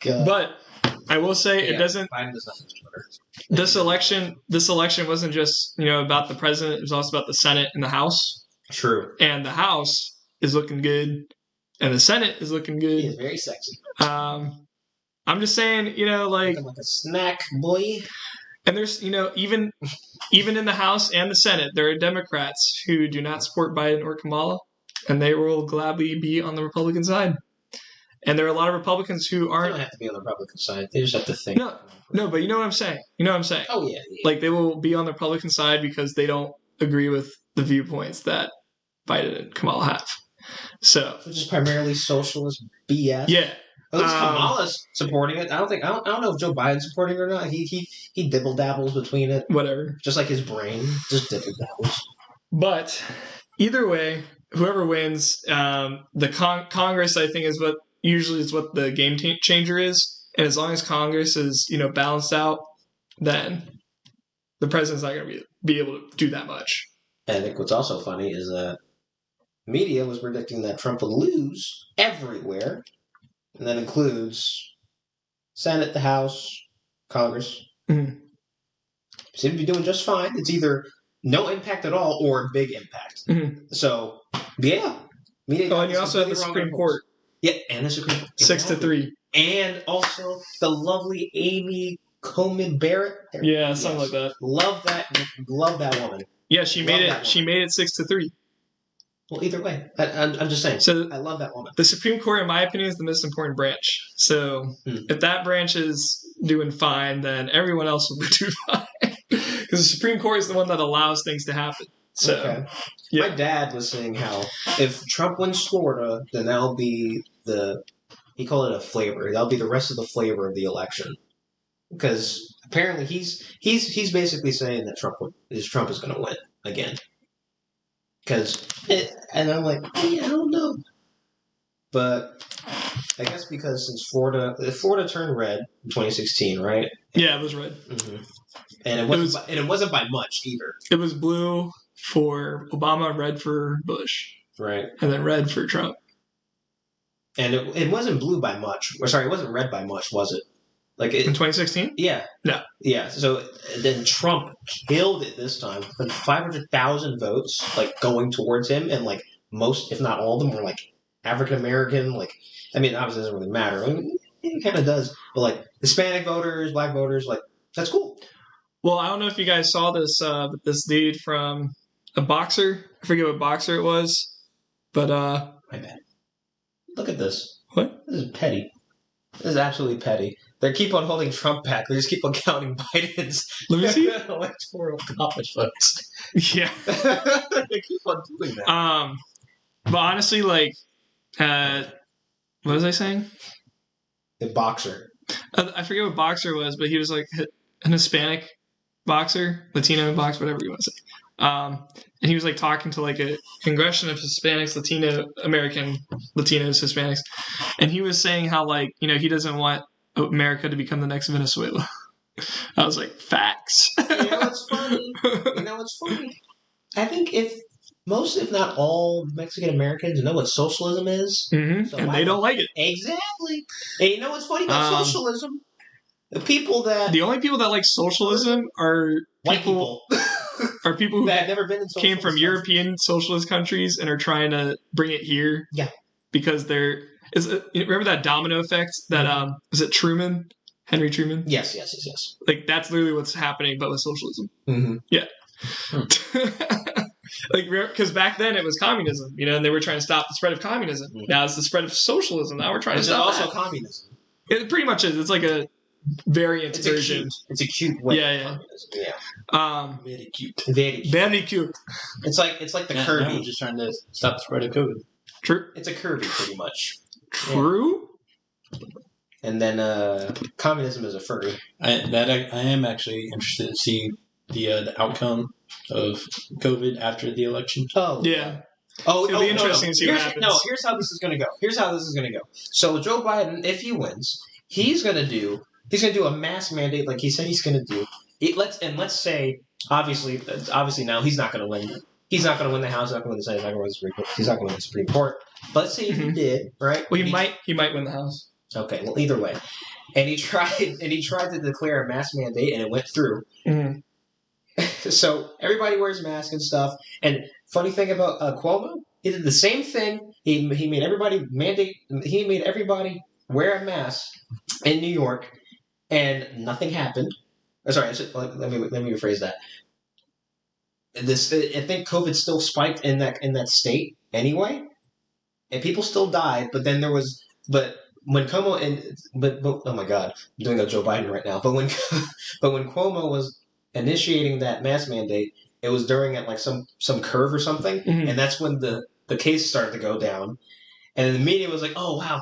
God. But I will say it doesn't. Biden does not use Twitter. This election wasn't just about the president. It was also about the Senate and the House. True. And the House is looking good, and the Senate is looking good. He is very sexy. I'm just saying, like a snack boy. And there's, even in the House and the Senate, there are Democrats who do not support Biden or Kamala, and they will gladly be on the Republican side. And there are a lot of Republicans who aren't. They don't have to be on the Republican side. They just have to think. No, but you know what I'm saying. Oh yeah. Like they will be on the Republican side because they don't agree with the viewpoints that Biden and Kamala have. So, which is primarily socialist BS. Yeah. At least Kamala's supporting it. I don't know if Joe Biden's supporting it or not. He dibble dabbles between it. Whatever. Just like his brain, just dibble dabbles. But either way, whoever wins, the Congress, I think, is what the game changer is. And as long as Congress is balanced out, then the president's not going to be able to do that much. And I think what's also funny is that media was predicting that Trump would lose everywhere. And that includes Senate, the House, Congress. Mm-hmm. Seem to be doing just fine. It's either no impact at all or big impact. Mm-hmm. So, yeah. Media and you also have the Supreme Court. Yeah, and the Supreme Court. 6-3. And also the lovely Amy Coney Barrett. Yeah, something like that. Love that woman. Yeah, she made it 6-3. Well, either way, I'm just saying. So I love that woman. The Supreme Court, in my opinion, is the most important branch. So if that branch is doing fine, then everyone else will do fine. Because the Supreme Court is the one that allows things to happen. So, okay. Yeah. My dad was saying how if Trump wins Florida, then that'll be he called it a flavor. That'll be the rest of the flavor of the election. Because apparently he's basically saying that Trump is going to win again. And I'm like, I don't know. But I guess because since Florida turned red in 2016, right? Yeah, it was red. Mm-hmm. And it wasn't by much either. It was blue for Obama, red for Bush. Right. And then red for Trump. And it wasn't blue by much. Or sorry, it wasn't red by much, was it? In 2016? Yeah. No. Yeah. So then Trump killed it this time. 500,000 votes going towards him, and most, if not all of them, were African American. Obviously it doesn't really matter. It kind of does, but Hispanic voters, Black voters, that's cool. Well, I don't know if you guys saw this, but this dude from a boxer. I forget what boxer it was, but my bad. Look at this. What? This is petty. This is absolutely petty. They keep on holding Trump back. They just keep on counting Biden's electoral college votes. Yeah. They keep on doing that. But honestly, what was I saying? The boxer. I forget what boxer was, but he was an Hispanic boxer, Latino boxer, whatever you want to say. And he was talking to a congression of Hispanics, Latinos, Hispanics, and he was saying how he doesn't want America to become the next Venezuela. I was like, facts. You know what's funny? I think if most, if not all, Mexican Americans know what socialism is. Mm-hmm. So And they don't like it. Exactly. And you know what's funny about socialism? The people that... The only people that like socialism are white people people who that have never been in socialist came from countries. European socialist countries and are trying to bring it here. Yeah. Because remember that domino effect that was it Truman? Henry Truman? Yes. Like that's literally what's happening but with socialism. Mm-hmm. Yeah. Like because back then it was communism, and they were trying to stop the spread of communism. Mm-hmm. Now it's the spread of socialism. Now we're trying to stop also that. Communism. It pretty much is. It's like a variant version. It's a cute way. Yeah. Very cute. Very cute. It's like the Kirby. Now we're just trying to stop the spread of COVID. True. It's a Kirby, pretty much. True. Yeah. And then communism is a furry. I am actually interested to see the outcome of COVID after the election. Oh yeah. It'll be interesting to see what happens. No, here's how this is going to go. So Joe Biden, if he wins, he's going to do a mask mandate like he said he's going to do. Let's say obviously now he's not going to win. He's not going to win the House. He's not going to win the Senate. He's not going to win the Supreme Court. He's not going to win the Supreme Court. But let's say if he did, right? Well, he might win the House. Okay. Well, either way, and he tried to declare a mask mandate, and it went through. Mm-hmm. So everybody wears masks and stuff. And funny thing about Cuomo, he did the same thing. He made everybody wear a mask in New York, and nothing happened. Sorry, let me rephrase that. I think COVID still spiked in that state anyway, and people still died. But then when Cuomo but oh my God, I'm doing a Joe Biden right now. But when Cuomo was initiating that mask mandate, it was during at like some curve or something, and that's when the case started to go down, and the media was like, "Oh wow,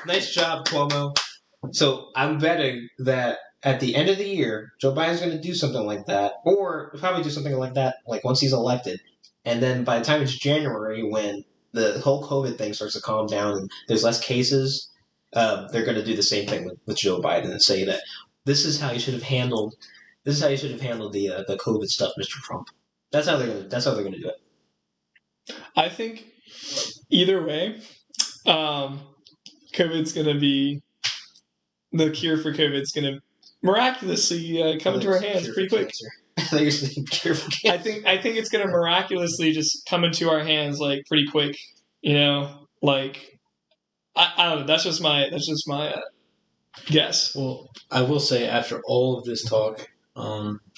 nice job, Cuomo." So I'm betting that at the end of the year, Joe Biden's going to do something like that, or probably do something like that, like once he's elected, and then by the time it's January, when the whole COVID thing starts to calm down and there's less cases, they're going to do the same thing with Joe Biden and say that this is how you should have handled. This is how you should have handled the COVID stuff, Mr. Trump. That's how they're gonna do it. I think either way, COVID's gonna be the cure for COVID's gonna miraculously come into our hands pretty quick. I thought you were saying cure for cancer. I think it's gonna miraculously just come into our hands like pretty quick. Like I don't know. That's just my guess. Well, I will say after all of this talk.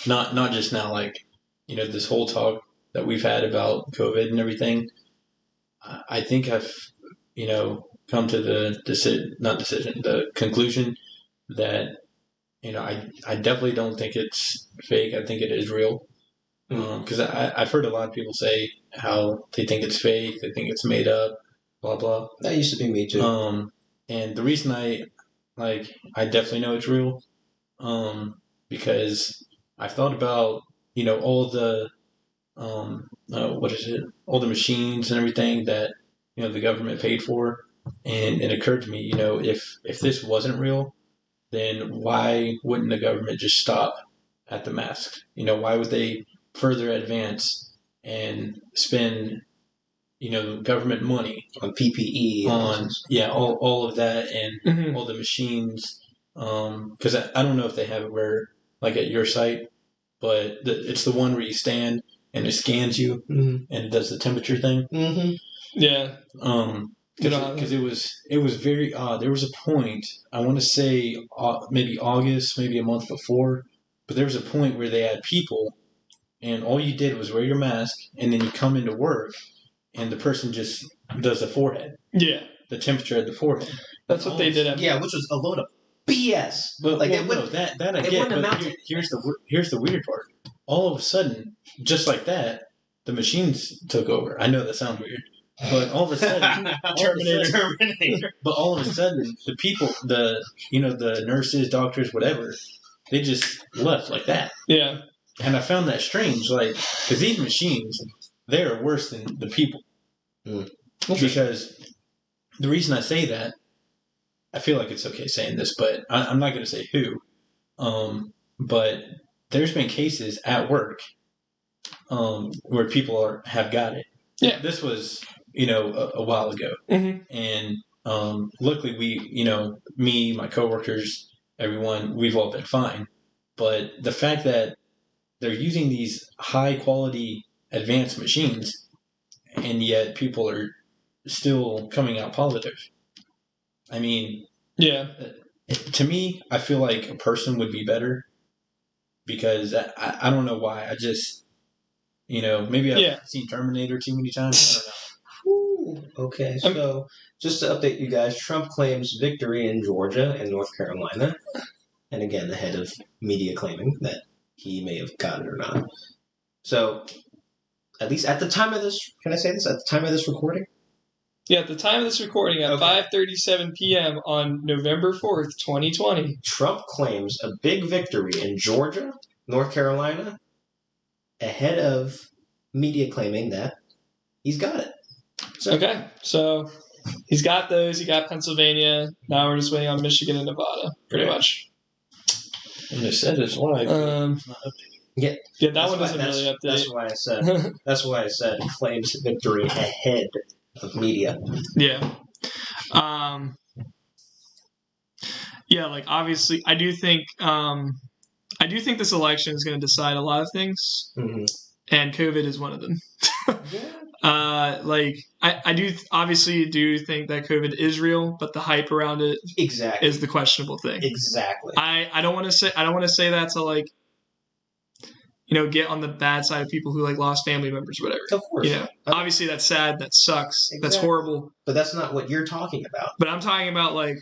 Not just now, like, this whole talk that we've had about COVID and everything, I think I've, come to the conclusion that, I definitely don't think it's fake. I think it is real. Because I've heard a lot of people say how they think it's fake, they think it's made up, blah, blah. That used to be me too. And the reason I definitely know it's real, because I've thought about, all the, all the machines and everything that, the government paid for. And it occurred to me, if this wasn't real, then why wouldn't the government just stop at the masks? Why would they further advance and spend, government money on PPE, all of that and all the machines. Because I don't know if they have it where, like at your site, but it's the one where you stand and it scans you and it does the temperature thing. Mm-hmm. Yeah. Because it was very odd. There was a point, I want to say maybe August, maybe a month before, but there was a point where they had people, and all you did was wear your mask, and then you come into work, and the person just does the forehead. Yeah. The temperature at the forehead. That's what they did. Yeah, which was a load of BS. But that I get. But here's the weird part. All of a sudden, just like that, the machines took over. I know that sounds weird, but all of a sudden, Terminator. But all of a sudden, the people, the nurses, doctors, whatever, they just left like that. Yeah. And I found that strange, like, because these machines, they are worse than the people. Because the reason I say that, I feel like it's okay saying this, but I'm not going to say who. But there's been cases at work where people have got it. Yeah. This was, a while ago. Mm-hmm. And luckily me, my coworkers, everyone, we've all been fine. But the fact that they're using these high quality advanced machines and yet people are still coming out positive. I mean, yeah. To me, I feel like a person would be better because I don't know why. I just, maybe I've seen Terminator too many times. I don't know. Ooh, okay, so just to update you guys, Trump claims victory in Georgia and North Carolina. And again, the head of media claiming that he may have got it or not. So, at least at the time of this, can I say this? At the time of this recording? Yeah, at the time of this recording, at 5:37 p.m. on November 4th, 2020. Trump claims a big victory in Georgia, North Carolina, ahead of media claiming that he's got it. So he's got those. He got Pennsylvania. Now we're just waiting on Michigan and Nevada, pretty much. And they said it's live. Yeah, that one doesn't really update. That's why I said claims victory ahead of media. Yeah. Yeah, like obviously I do think this election is going to decide a lot of things. Mm-hmm. And COVID is one of them. Yeah. I do obviously do think that COVID is real, but the hype around it is the questionable thing. Exactly. I don't want to say that to like, get on the bad side of people who like lost family members, or whatever. Of course. Obviously that's sad, that sucks, exactly. That's horrible. But that's not what you're talking about. But I'm talking about like,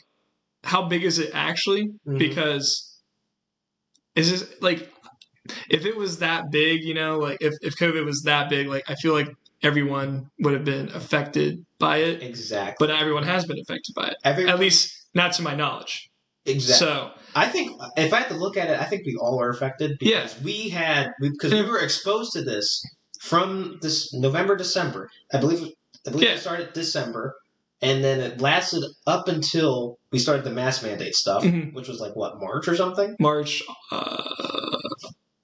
how big is it actually? Mm-hmm. Because is this like, if it was that big, like if COVID was that big, like I feel like everyone would have been affected by it. Exactly. But not everyone has been affected by it. At least not to my knowledge. Exactly. So I think if I had to look at it, I think we all are affected because we were exposed to this from this November, December. I believe it started December, and then it lasted up until we started the mask mandate stuff, which was like what, March or something? March,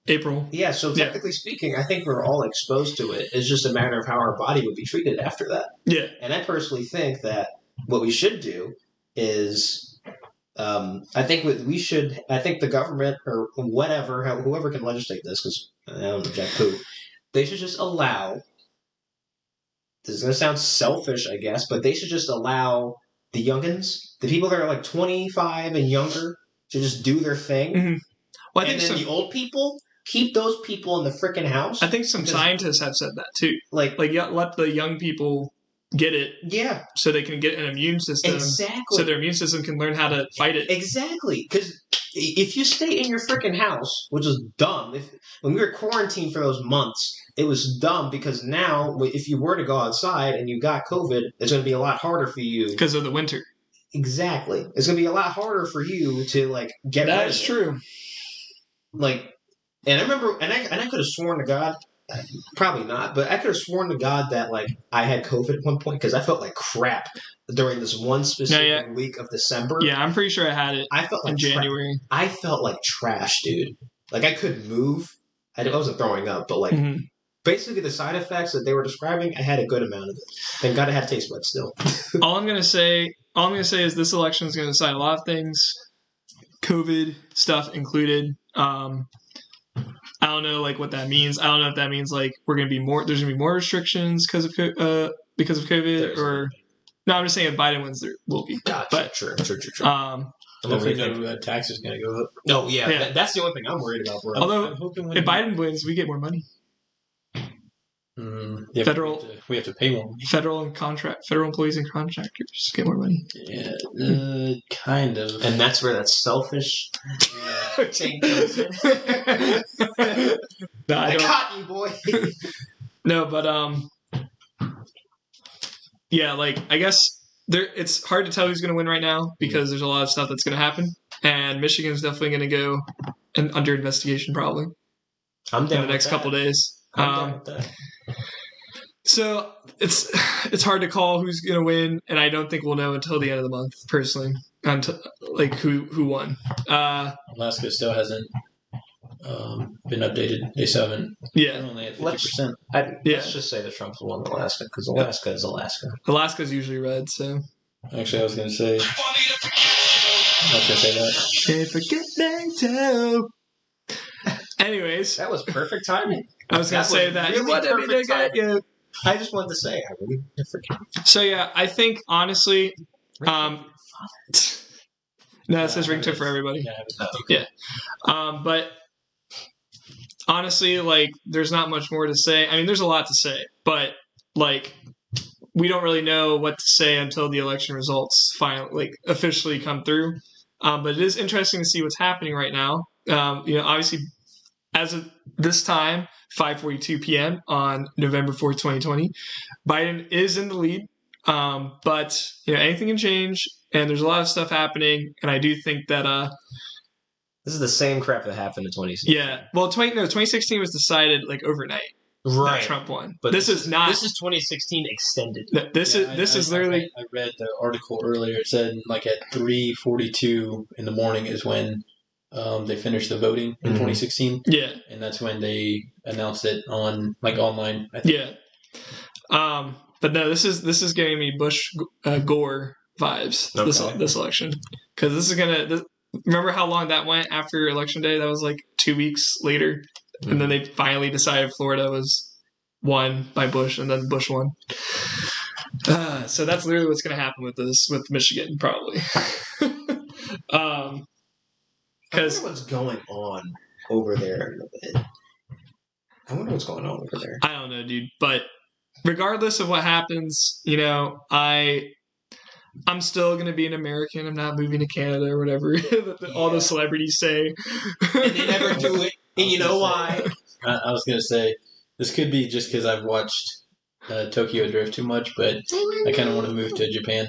April. Yeah, so technically speaking, I think we're all exposed to it. It's just a matter of how our body would be treated after that. Yeah. And I personally think that what we should do is, I think the government or whatever, whoever can legislate this, because I don't know Jack Poo, they should just allow, this is going to sound selfish, I guess, but they should just allow the youngins, the people that are like 25 and younger, to just do their thing. Mm-hmm. Well, and then the old people, keep those people in the freaking house. I think some scientists have said that too. Like let the young people get it. Yeah. So they can get an immune system. Exactly. So their immune system can learn how to fight it. Exactly. Because if you stay in your freaking house, which is dumb, when we were quarantined for those months, it was dumb because now if you were to go outside and you got COVID, it's going to be a lot harder for you. Because of the winter. Exactly. It's going to be a lot harder for you to like get rid of it. That is true. Like, and I remember, and I could have sworn to God, probably not, but I could have sworn to God that like I had COVID at one point because I felt like crap during this one specific week of December. Yeah, I'm pretty sure I had it. I felt like in January. I felt like trash, dude. Like I couldn't move. I wasn't throwing up, but like basically the side effects that they were describing, I had a good amount of it. Thank God I had taste buds still. All I'm gonna say is this election is gonna decide a lot of things, COVID stuff included. I don't know like what that means. I don't know if that means like there's gonna be more restrictions because of COVID or no, I'm just saying if Biden wins there will be. Gotcha. But true. Tax is gonna go up. No, yeah. That's the only thing I'm worried about, bro. Although if Biden wins, we get more money. Federal, we have to pay more money. Federal employees and contractors get more money. Yeah, kind of. And that's where that selfish thing comes in. No, I caught you, boy. No, but yeah, like I guess it's hard to tell who's going to win right now because there's a lot of stuff that's going to happen, and Michigan's definitely going to go under investigation probably. I'm down in the next couple days. So it's hard to call who's going to win, and I don't think we'll know until the end of the month, personally, until like who won. Alaska still hasn't been updated. They still haven't. Yeah. They're only at 50%. Let's just say that Trump won Alaska because Alaska is Alaska. Alaska's usually red, so. Actually, I was going to say. I was going to say that. Can't forget Nato. Anyways. That was perfect timing. I was going to say that. Really perfect timing. You. I just wanted to say, I really forget. So, yeah, I think, honestly, no, it says ringtone for everybody. Yeah. But honestly, like, there's not much more to say. I mean, there's a lot to say, but like, we don't really know what to say until the election results finally, like, officially come through. But it is interesting to see what's happening right now. Obviously, as of this time, 5:42 p.m. on November 4th, 2020, Biden is in the lead. But anything can change, and there's a lot of stuff happening, and I do think that this is the same crap that happened in 2016. Yeah, well, 2016 was decided like overnight. Right, Trump won, but this is not. This is 2016 extended. This is literally. I read the article earlier. It said like at 3:42 in the morning is when they finished the voting in 2016. Yeah, and that's when they announced it on like online. I think. Yeah. But no, this is giving me Bush Gore vibes. Okay. This election, because this is gonna. Remember how long that went after election day? That was like 2 weeks later, and then they finally decided Florida was won by Bush, and then Bush won. So that's literally what's gonna happen with Michigan, probably. Because what's going on over there? I wonder what's going on over there. I don't know, dude, but. Regardless of what happens, I'm still going to be an American. I'm not moving to Canada or whatever all the celebrities say. And they never do it. And you know why? I was going to say, this could be just because I've watched Tokyo Drift too much, but I kind of want to move to Japan.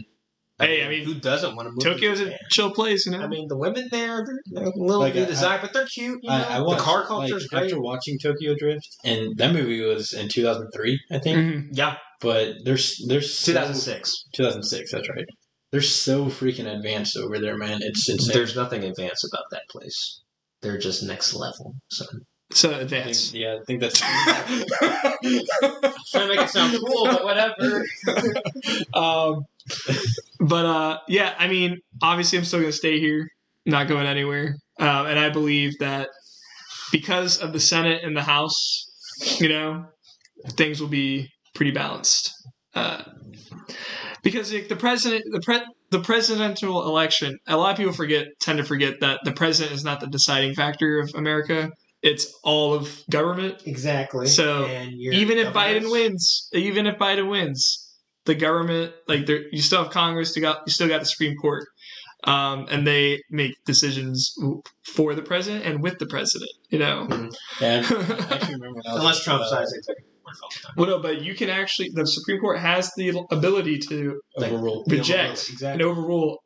Hey, I mean, who doesn't want to move Tokyo's to Japan? a chill place, I mean, the women there, they're a little bit designed, but they're cute. I watched, the car culture is great. After watching Tokyo Drift, and that movie was in 2003, I think. Mm-hmm. Yeah. But there's 2006. 2006, that's right. They're so freaking advanced over there, man. It's insane. There's nothing advanced about that place. They're just next level. So advanced. I think that's. Trying to make it sound cool, but whatever. Yeah, I mean, obviously I'm still going to stay here, not going anywhere. And I believe that because of the Senate and the House, things will be pretty balanced. Because like, the presidential election, a lot of people tend to forget that the president is not the deciding factor of America. It's all of government. Exactly. So even if Biden wins, the government, like you still have Congress, you still got the Supreme Court, and they make decisions for the president and with the president. Mm-hmm. Yeah, I actually remember when unless Trump signs executive order all the time. Well, no, but you can actually, the Supreme Court has the ability to reject and overrule.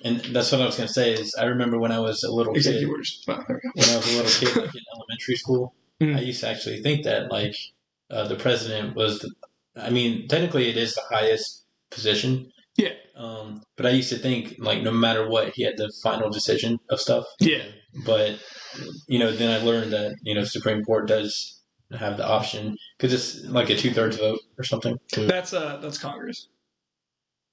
And that's what I was going to say. Is I remember when I was a little kid. When I was a little kid, like in elementary school, I used to actually think that like the president was. Technically, it is the highest position. Yeah. But I used to think like no matter what, he had the final decision of stuff. Yeah. But then I learned that Supreme Court does have the option because it's like a 2/3 vote or something. That's Congress.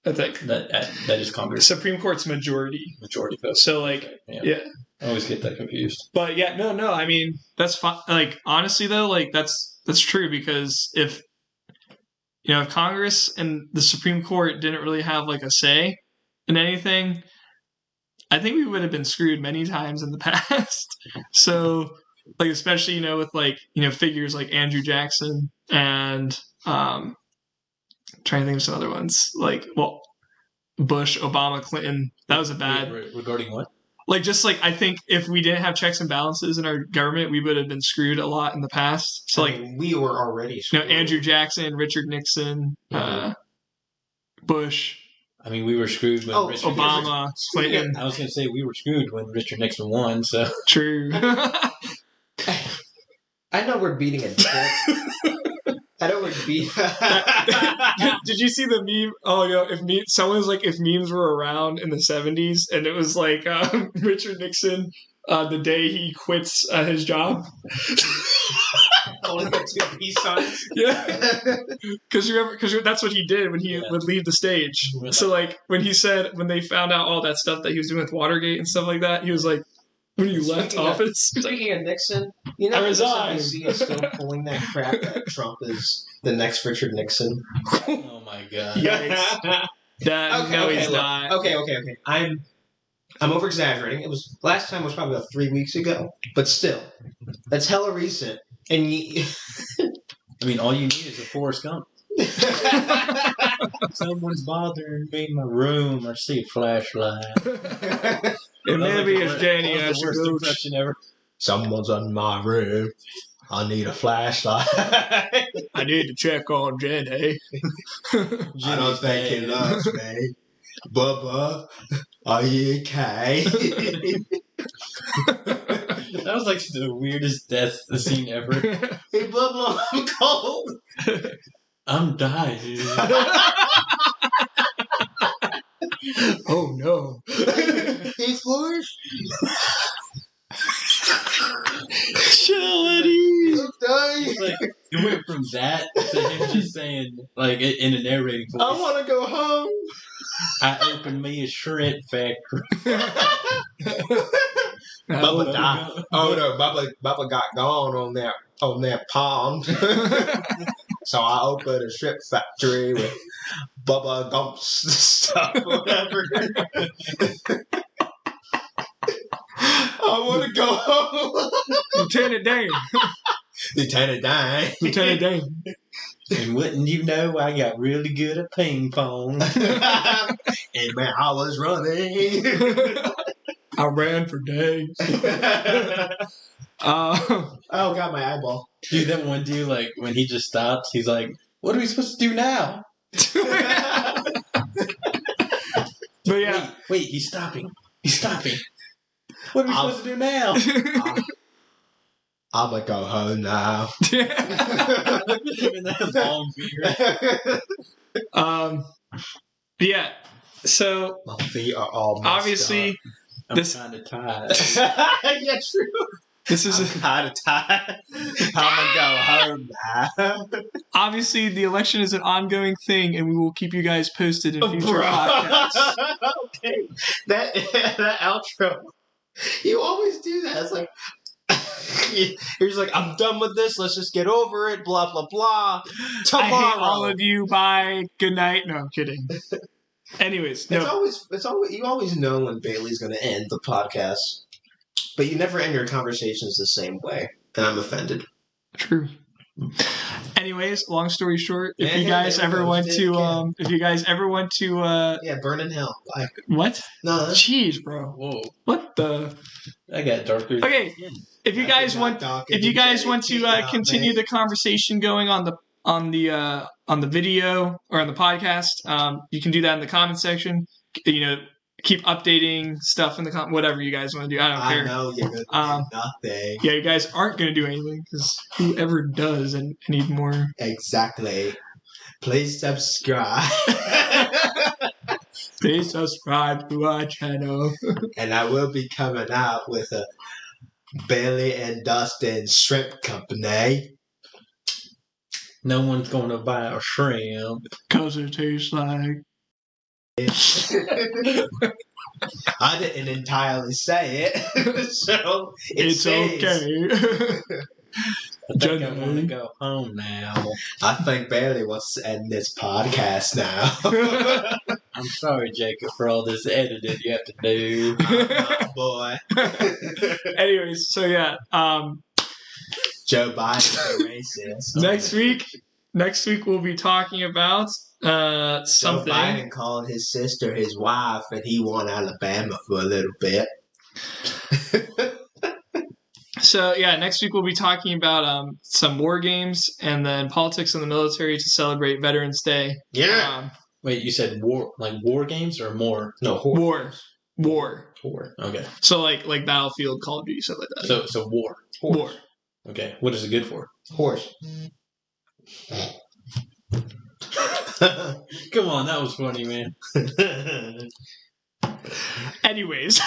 I think that is Congress. Supreme Court's majority vote. So like yeah. I always get that confused. But yeah, no. I mean that's fine. Like honestly though, like that's true because if Congress and the Supreme Court didn't really have like a say in anything, I think we would have been screwed many times in the past. So like especially with like figures like Andrew Jackson and trying to think of some other ones like Bush, Obama, Clinton. That was a bad. Regarding what? Like just like I think if we didn't have checks and balances in our government, we would have been screwed a lot in the past. So we were already screwed. Andrew Jackson, Richard Nixon, Bush. We were screwed when Obama, Clinton. I was going to say we were screwed when Richard Nixon won. So true. I know we're beating a dead. I know we're beating. Did you see the meme? Oh, someone's like, if memes were around in the 70s, and it was like Richard Nixon the day he quits his job. Only got 2 peace signs. Yeah, because that's what he did when he would leave the stage. So like when they found out all that stuff that he was doing with Watergate and stuff like that, he was like, when you left office. Speaking of Nixon, I resign. MSNBC is still pulling that crap that Trump is the next Richard Nixon. Oh my god! Yikes. He's not. Okay. I'm over exaggerating. Last time was probably about 3 weeks ago, but still, that's hella recent. And I mean, all you need is a Forrest Gump. Someone's bothering me in my room. I see a flashlight. It maybe it's Danny That was the worst impression ever. Someone's in my room. I need a flashlight. I need to check on Jenny. I don't think he loves me. Bubba, are you okay? That was like the weirdest death scene ever. Hey, Bubba, I'm cold. I'm dying. Oh no. Hey, Forrest. Chill, Eddie. I'm dying. Like, it went from that to him just saying, like, in a narrating voice, I want to go home. I opened me a shred factory. Bubba died. Oh no, Bubba got gone on that pond. So I opened a shrimp factory with Bubba Gumps and stuff, whatever. I want to go home. Lieutenant Dan. Lieutenant Dan. Lieutenant Dan. And wouldn't you know, I got really good at ping pong. And man, I was running. I ran for days. Oh, got my eyeball. Dude, that one dude, like, when he just stops, he's like, what are we supposed to do now? But yeah. Wait, he's stopping. He's stopping. What are we supposed to do now? I'm gonna go home now. Even that long beard. Yeah. So My feet are all obviously I'm kind of tired. Yeah, true. This is kind of tired. I'm gonna go home now. obviously the election is an ongoing thing, and we will keep you guys posted in future podcasts. Okay, that outro. You always do that. It's like you're just like, I'm done with this. Let's just get over it. Blah blah blah. Tomorrow. I hate all of you. Bye. Good night. No, I'm kidding. Anyways, no. It's always you always know when Bailey's going to end the podcast, but you never end your conversations the same way, and I'm offended. True. Anyways, long story short, if you guys ever went to burn in hell. Bye. What? No, Jeez, bro. Whoa. What the? I got darker. Okay, if you guys want to continue the conversation going on the video or on the podcast, you can do that in the comment section. Keep updating stuff in the whatever you guys want to do. I don't care. I know you're gonna do nothing. Yeah, you guys aren't gonna do anything because whoever does and need more. Exactly. Please subscribe. Please subscribe to our channel. And I will be coming out with a Bailey and Dustin Shrimp Company. No one's going to buy a shrimp. Because it tastes like... I didn't entirely say it, so it's okay. I think I want to go home now. I think Bailey wants to end this podcast now. I'm sorry, Jacob, for all this editing you have to do. Boy. Anyways, so yeah. Joe Biden's a racist. Next week we'll be talking about something. Joe Biden called his sister his wife, and he won Alabama for a little bit. So yeah, next week we'll be talking about some war games and then politics in the military to celebrate Veterans Day. Yeah. Wait, you said war, like war games or more? No, war. Okay. So like Battlefield, Call of Duty, stuff like that. So war. War. Okay. What is it good for? Horse. Come on, that was funny, man. Anyways.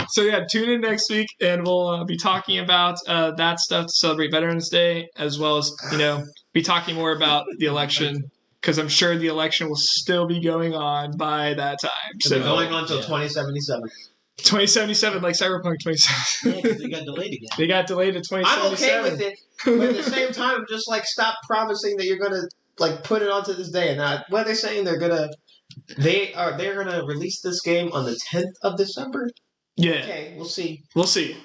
So yeah, tune in next week, and we'll be talking about that stuff to celebrate Veterans Day, as well as be talking more about the election, because I'm sure the election will still be going on by that time. So going on until 2077. 2077, like Cyberpunk 2077. Yeah, because they got delayed again. They got delayed to 2077. I'm okay with it, but at the same time, I'm just like, stop promising that you're gonna like put it onto this day. And what are they saying? They're gonna release this game on the 10th of December. Yeah. Okay, we'll see. We'll see.